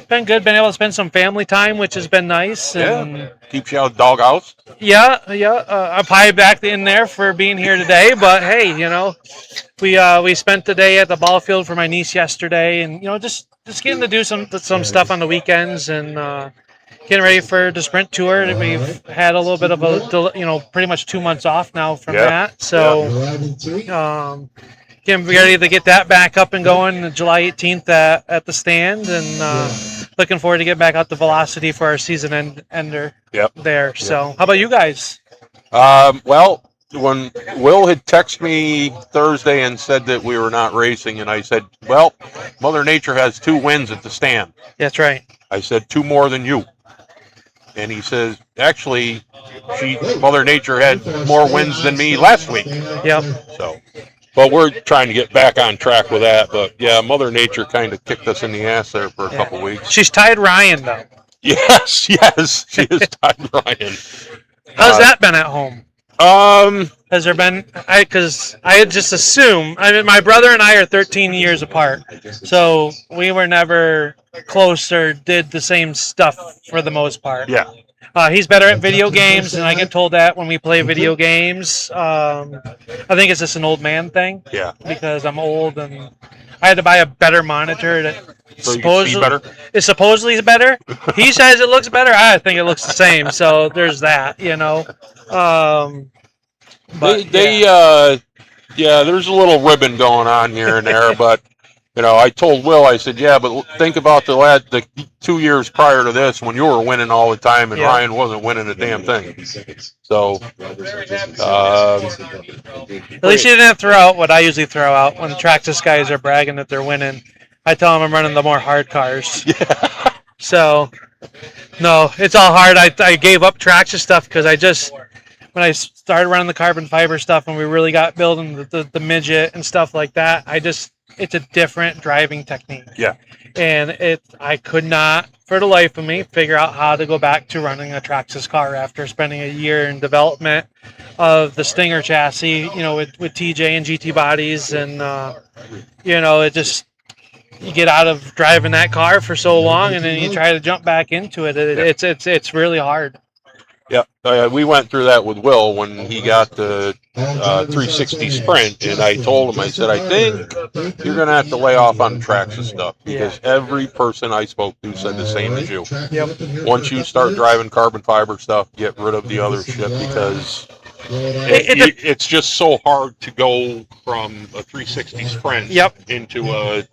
good. Been able to spend some family time, which has been nice. And Yeah. Keeps you out of the doghouse. yeah. I'm probably back in there for being here today, but hey, you know, we spent the day at the ball field for my niece yesterday, and you know, just getting to do some stuff on the weekends and getting ready for the sprint tour. We've had a little bit of a, you know, pretty much 2 months off now from that, so getting ready to get that back up and going July 18th at the stand, and looking forward to get back out to Velocity for our season ender there. So how about you guys? Well, when Will had texted me Thursday and said that we were not racing, and I said, well, Mother Nature has 2 wins at the stand. That's right. I said 2 more than you. And he says, actually, Mother Nature had more wins than me last week. Yep. So, but we're trying to get back on track with that. But yeah, Mother Nature kind of kicked us in the ass there for a couple weeks. She's tied Ryan though. Yes, she is tied Ryan. How's that been at home? Has there been? Because I had just assumed. I mean, my brother and I are 13 years apart, so we were never close or did the same stuff for the most part. Yeah. He's better at video games, and I get told that when we play video games. I think it's just an old man thing. Yeah. Because I'm old and I had to buy a better monitor that So you can see better? It supposedly is better. He says it looks better. I think it looks the same. So there's that, you know. But Yeah, there's a little ribbon going on here and there, but you know, I told Will, I said, yeah, but think about the 2 years prior to this when you were winning all the time and Ryan wasn't winning a damn thing. So, at least you didn't have to throw out what I usually throw out when the Traxxas guys are bragging that they're winning. I tell them I'm running the more hard cars. Yeah. So, no, it's all hard. I gave up Traxxas stuff because when I started running the carbon fiber stuff and we really got building the midget and stuff like that, I just it's a different driving technique. Yeah. And I could not, for the life of me, figure out how to go back to running a Traxxas car after spending a year in development of the Stinger chassis, with TJ and GT bodies. And, it just, you get out of driving that car for so long and then you try to jump back into it. It's really hard. Yeah, we went through that with Will when he got the 360 Sprint, and I told him, I said, I think you're going to have to lay off on tracks and stuff, because every person I spoke to said the same as you. Yep. Once you start driving carbon fiber stuff, get rid of the other shit, because it's just so hard to go from a 360 Sprint into a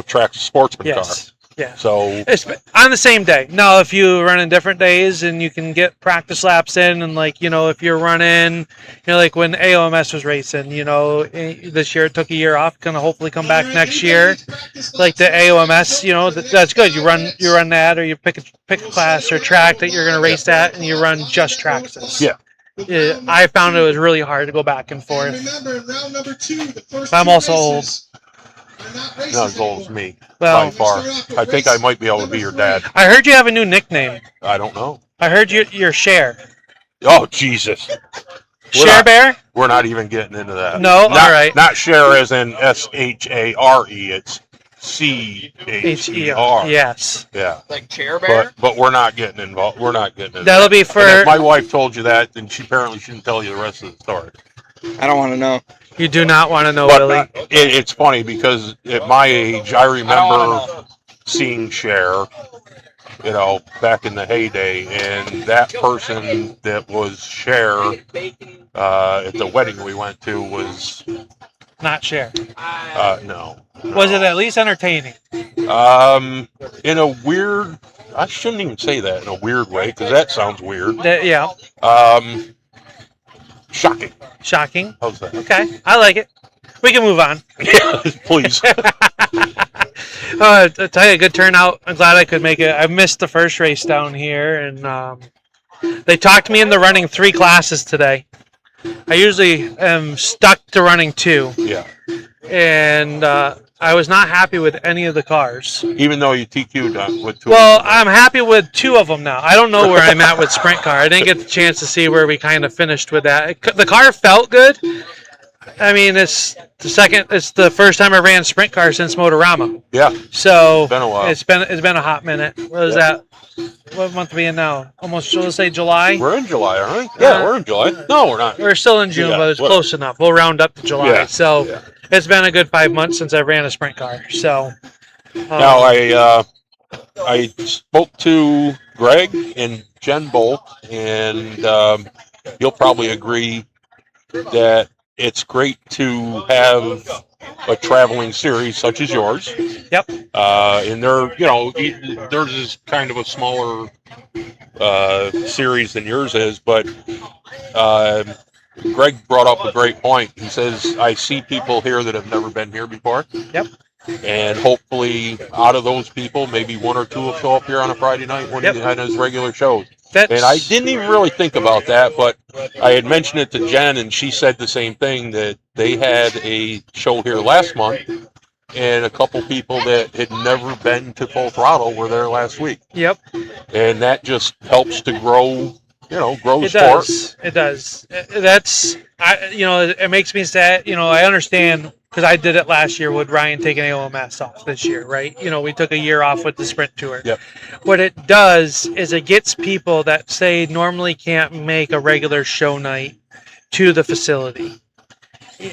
track sportsman car. Yeah. So on the same day. Now, if you run in different days and you can get practice laps in, and if you're running, like when AOMS was racing, this year it took a year off, gonna hopefully come back next year. Like the AOMS, that's good. You run that, or you pick a class or track that you're gonna race at, and you run just Traxxas. Yeah. I found it was really hard to go back and forth. I'm also old. Not as old as me, well, by far. I think I might be able to be your dad. I heard you have a new nickname. I don't know. I heard you're Cher. Oh, Jesus. Cher Bear? We're not even getting into that. No? All right. Not Cher as in Share. It'sCher. Yes. Yeah. Like Chair Bear? But we're not getting involved. We're not getting into That'll that. be for... And if my wife told you that, then she apparently shouldn't tell you the rest of the story. I don't want to know. You do not want to know, But Willie. it's funny because at my age, I remember seeing Cher, back in the heyday, and that person that was Cher at the wedding we went to was not Cher. No. Was it at least entertaining? In a weird, I shouldn't even say that in a weird way because that sounds weird. Yeah. Shocking. Shocking. How's that? Okay, I like it. We can move on. Yeah, please. I'll tell you, a good turnout. I'm glad I could make it. I missed the first race down here, and they talked me into running 3 classes today. I usually am stuck to running 2. Yeah. And I was not happy with any of the cars. Even though you TQ'd with 2. Well, I'm happy with 2 of them now. I don't know where I'm at with sprint car. I didn't get the chance to see where we kind of finished with that. The car felt good. I mean, it's the first time I ran sprint car since Motorama. Yeah. So it's been a while. It's been a hot minute. What is that? What month are we in now? Almost, let's say July? We're in July, aren't we? Yeah, we're in July. No, we're not. We're still in June, but it's close enough. We'll round up to July. Yeah. So it's been a good 5 months since I ran a sprint car. So now I spoke to Greg and Jen Bolt, and you'll probably agree that it's great to have a traveling series such as yours. Yep. And theirs is kind of a smaller series than yours is, but Greg brought up a great point. He says, I see people here that have never been here before. Yep. And hopefully out of those people, maybe 1 or 2 will show up here on a Friday night when he had his regular shows. And I didn't even really think about that, but I had mentioned it to Jen, and she said the same thing, that they had a show here last month, and a couple people that had never been to Full Throttle were there last week. Yep. And that just helps to grow the sport. Does. It does. It makes me sad. I understand, because I did it last year with Ryan taking AOMS off this year, right? We took a year off with the Sprint Tour. Yep. What it does is it gets people that say normally can't make a regular show night to the facility.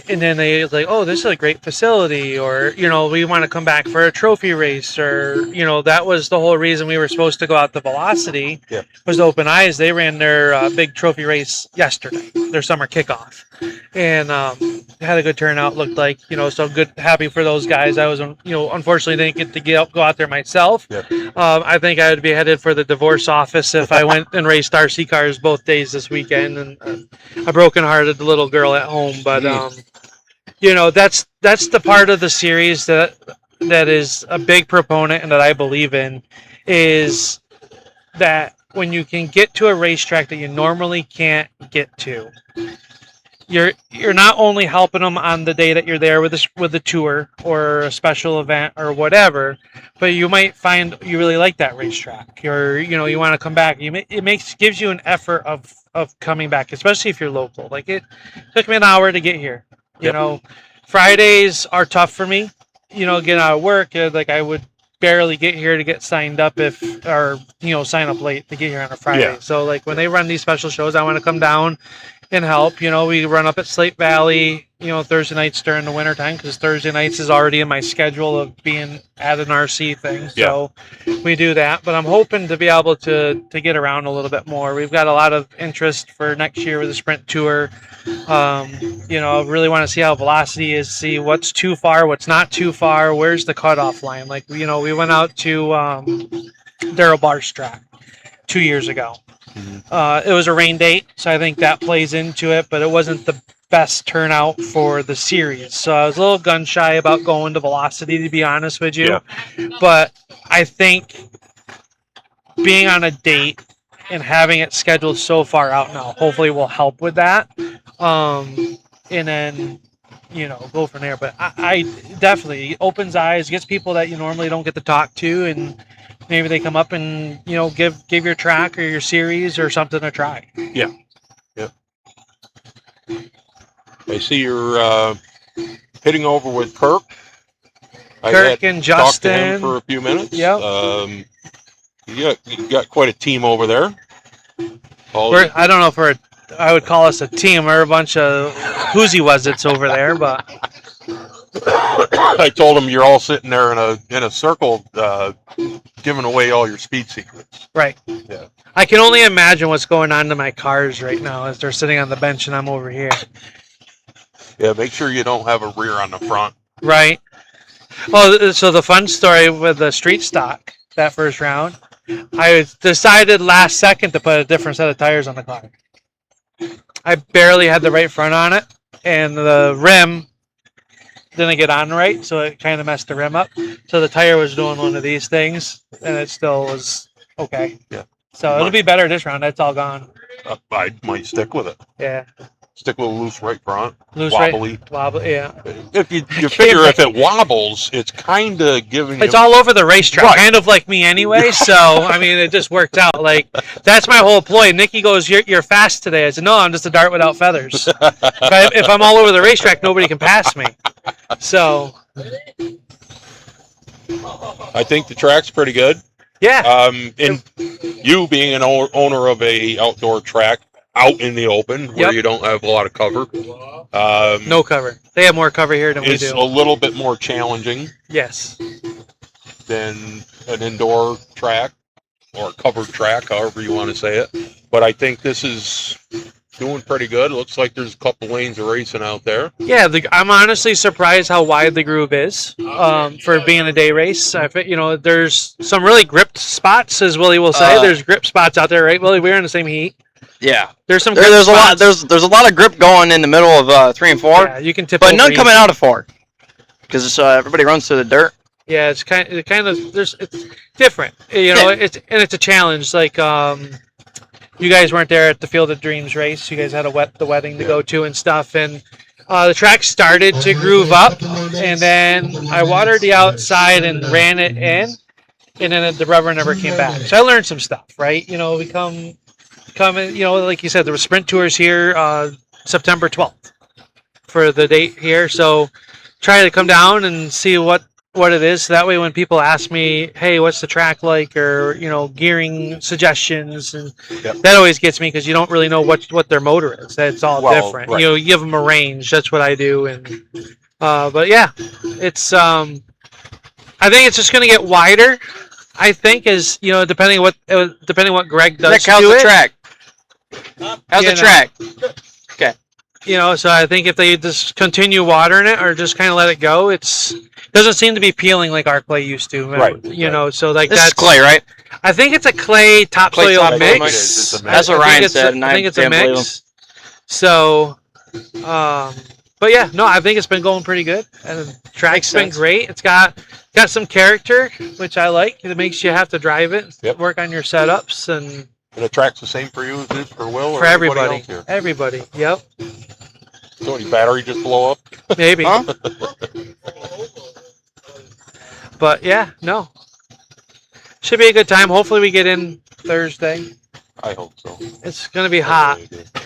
And then they like, oh, this is a great facility, or, we want to come back for a trophy race, or, that was the whole reason we were supposed to go out to Velocity, was to Open Eyes. They ran their big trophy race yesterday, their summer kickoff, and had a good turnout, looked like, so good, happy for those guys. I was, unfortunately didn't get to go out there myself. I think I would be headed for the divorce office if I went and raced RC cars both days this weekend, and a broken-hearted little girl at home, but that's the part of the series that is a big proponent and that I believe in, is that when you can get to a racetrack that you normally can't get to, you're not only helping them on the day that you're there with the tour or a special event or whatever, but you might find you really like that racetrack, or you want to come back. It gives you an effort of coming back, especially if you're local. Like it took me an hour to get here. Fridays are tough for me. Getting out of work, like I would barely get here to get signed up sign up late to get here on a Friday. Yeah. So like when they run these special shows, I want to come down and help. We run up at Slate Valley, Thursday nights during the wintertime, because Thursday nights is already in my schedule of being at an RC thing. So we do that. But I'm hoping to be able to get around a little bit more. We've got a lot of interest for next year with the Sprint Tour. I really want to see how velocity is, see what's too far, what's not too far, where's the cutoff line. Like, we went out to Darrell Bar's track 2 years ago. It was a rain date, so I think that plays into it, but it wasn't the best turnout for the series. So I was a little gun shy about going to velocity, to be honest with you. But I think being on a date and having it scheduled so far out now hopefully will help with that. And then go from there. But I definitely opens eyes, gets people that you normally don't get to talk to, and maybe they come up and give your track or your series or something a try. Yeah. I see you're hitting over with Kirk. Kirk and Justin. Talked to him for a few minutes. Yep. You got quite a team over there. I don't know if I would call us a team. We're a bunch of whoosy-wuzzits over there, but I told him you're all sitting there in a circle, giving away all your speed secrets. Right. Yeah. I can only imagine what's going on to my cars right now as they're sitting on the bench and I'm over here. Yeah, make sure you don't have a rear on the front. Right. Well, so the fun story with the street stock, that first round, I decided last second to put a different set of tires on the car. I barely had the right front on it, and the rim didn't get on right, so it kind of messed the rim up. So the tire was doing one of these things, and it still was okay. Yeah. So it'll be better this round. That's all gone. I might stick with it. Yeah. Stick with a loose right front. Loose wobbly. right. Wobbly, yeah. If you figure if it wobbles, it's kind of giving you... It's all over the racetrack, Right. kind of like me anyway. So, I mean, it just worked out. Like, that's my whole ploy. Nikki goes, you're fast today. I said, no, I'm just a dart without feathers. If I'm all over the racetrack, nobody can pass me. So... I think the track's pretty good. Yeah. And you being an owner of a outdoor track out in the open where you don't have a lot of cover. No cover. They have more cover here than we It's do. a little bit more challenging Yes. than an indoor track or a covered track, however you want to say it. But I think this is doing pretty good. It looks like there's a couple lanes of racing out there. Yeah, I'm honestly surprised how wide the groove is for being a day race. There's some really gripped spots, as Willie will say. There's grip spots out there, right, Willie? We're in the same heat. Yeah, There's some. there's a lot. spots. There's a lot of grip going in the middle of 3 and 4, Yeah, you can tip. but over none easy. coming out of 4 because everybody runs through the dirt. Yeah, it's kind of it's different. It's a challenge. Like you guys weren't there at the Field of Dreams race. You guys had the wedding to go to and stuff, and the track started to groove up, and then I watered the outside and ran it in, and then the rubber never came back. So I learned some stuff, right? We come in, like you said, there were sprint tours here September 12th for the date here. So try to come down and see what it is. So that way when people ask me, hey, what's the track like, or, gearing suggestions, and that always gets me because you don't really know what their motor is. It's all different. Right. You give them a range. That's what I do. And but yeah, it's I think it's just going to get wider. I think is depending what Greg does. Nick, how's to the it. track? How's the track? Okay. So I think if they just continue watering it or just kind of let it go, it doesn't seem to be peeling like our clay used to. Right. So like This that's is clay, right? I think it's a clay topsoil topsoil mix. mix. It's a mix. That's what I think Ryan it's said, a- and I think it's a can't believe him. mix. So, but yeah, no, I think it's been going pretty good, and the track's been sense. great. It's got some character, which I like. It makes you have to drive it, work on your setups, and And the track's the same for you as it is for Will or for anybody everybody. else here? Everybody, yep. So any battery just blow up? Maybe. Huh? But yeah, no. Should be a good time. Hopefully we get in Thursday. I hope so. It's going to be hot. I really do.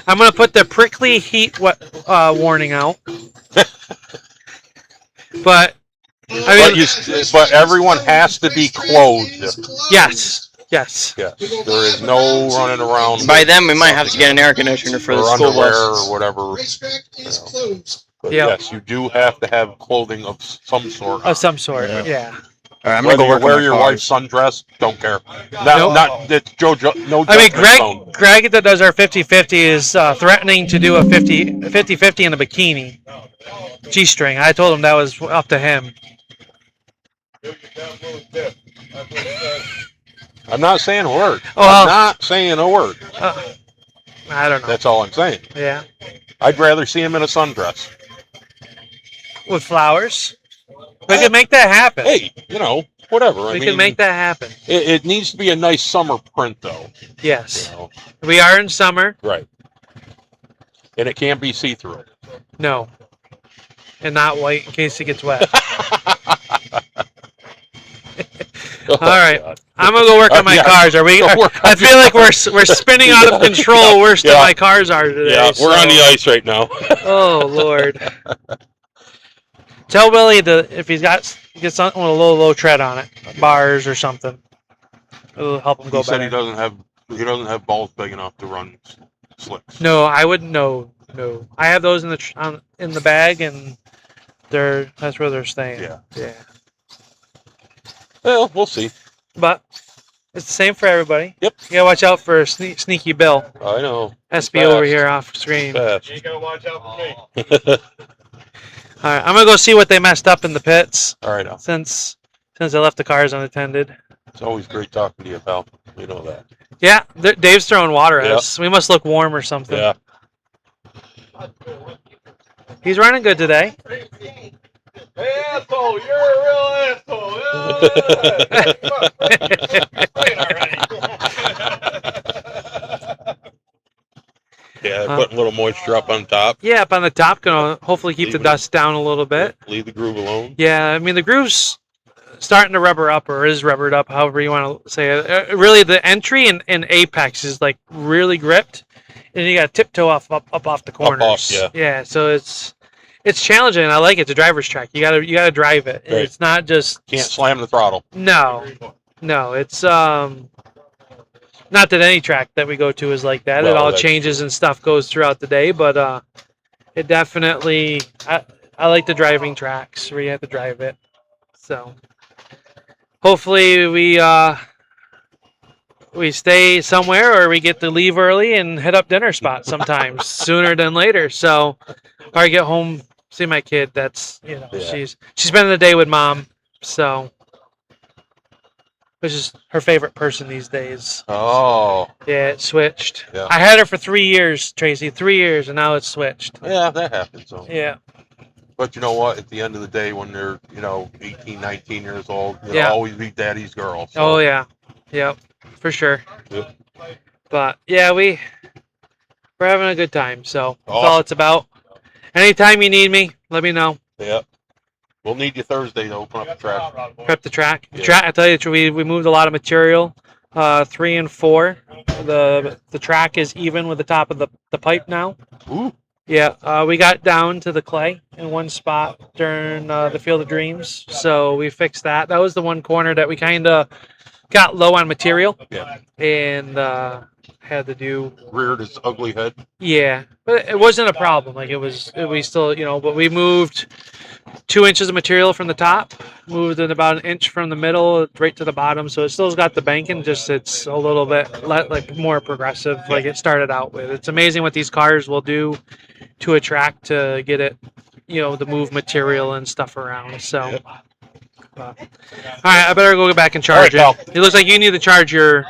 I'm going to put the prickly heat warning out. But I mean, But everyone has to be clothed. yes. Yes. Yes. There is no running around. By then, we might have to get an air conditioner for the or school underwear bus. or whatever. Racetrack is closed. But Yep. yes, you do have to have clothing of some sort. Of some sort. Yeah. Yeah. All right, I'm gonna Whether go work you wear on my your cars. wife's sundress, don't care. Nope. Not that JoJo. No. I mean, judgment zone. Greg that does our 50-50 is threatening to do a 50-50 in a bikini G-string. I told him that was up to him. I'm not saying a word. Oh, well. I'm not saying a word. I don't know. That's all I'm saying. Yeah. I'd rather see him in a sundress. With flowers. We can make that happen. Hey, whatever. I We mean, can make that happen. It needs to be a nice summer print, though. Yes. You know? We are in summer. Right. And it can't be see-through. No. And not white in case it gets wet. Oh, All right. God. I'm gonna go work on my Yeah. cars. Are we? Go work on I feel like we're spinning out of control. Worse than Yeah. my cars are today. Yeah, we're on so- the ice right now. Oh Lord. Tell Willie if he's get something with a low tread on it, bars or something. It'll help him go He said better. he doesn't have balls big enough to run slicks. No, I wouldn't. No. I have those in the bag, and that's where they're staying. Yeah. Yeah. Well, we'll see. But it's the same for everybody. Yep. You gotta watch out for Sneaky Bill. I know. Has to be Fast. over here off screen. Fast. You gotta watch out for me. All right, I'm gonna go see what they messed up in the pits All right, now. since I left the cars unattended. It's always great talking to you, pal. We know that. Yeah, Dave's throwing water at Yep. us. We must look warm or something. Yeah. He's running good today. Hey, asshole, you're a real asshole. Yeah, put a little moisture up on top. Yeah, up on the top, gonna hopefully keep the dust down a little bit. Leave the groove alone. Yeah, I mean the groove's starting to rubber up, or is rubbered up, however you want to say it. Really, the entry and apex is like really gripped, and you got to tiptoe up off the corners. yeah. Yeah, so it's challenging. I like it. It's a driver's track. You gotta drive it. Right. It's not just Can't slam the throttle. No, it's not that any track that we go to is like that. It Well, all that's changes and stuff goes throughout the day, but it definitely I like the driving tracks where you have to drive it. So hopefully we stay somewhere or we get to leave early and hit up dinner spot sometimes sooner than later. So or I get home, see my kid. That's Yeah. she's spending the day with mom, so which is her favorite person these days. Oh. Yeah, it switched. Yeah. I had her for 3 years, Tracy. 3 years, and now it's switched. Yeah, that happens. So. Yeah. But you know what? At the end of the day, when they're, 18, 19 years old, you'll Yeah. always be daddy's girl. So. Oh yeah. Yep. For sure. Yep. But yeah, we're having a good time. So that's all Awesome. it's about. Anytime you need me, let me know. Yeah. We'll need you Thursday to open up the track. Prep the track. Yeah. I tell you, we moved a lot of material. 3 and 4. The track is even with the top of the pipe now. Ooh. Yeah, we got down to the clay in one spot during the Field of Dreams, so we fixed that. That was the one corner that we kind of got low on material, Yeah. and had to do. Reared its ugly head. Yeah, but it wasn't a problem. Like we still, but we moved 2 inches of material from the top, moved it about 1 inch from the middle right to the bottom, so it still's got the banking, just it's a little bit like more progressive, like it started out with. It's amazing what these cars will do to a track to get it, to move material and stuff around. So, all right, I better go get back and charge All right, it. It looks like you need to charge your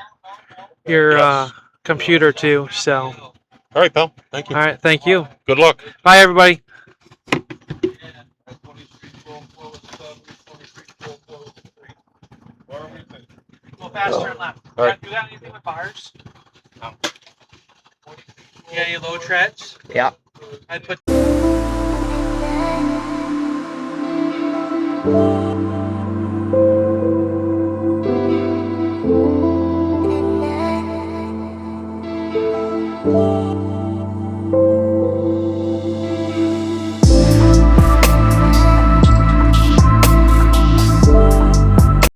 Yes. computer too. So, All right, pal. Thank you. all right, thank you. Good luck. Bye, everybody. Go faster and left. All right. You got anything with bars? No. You got any low treads? Yeah. I'd put Thank you.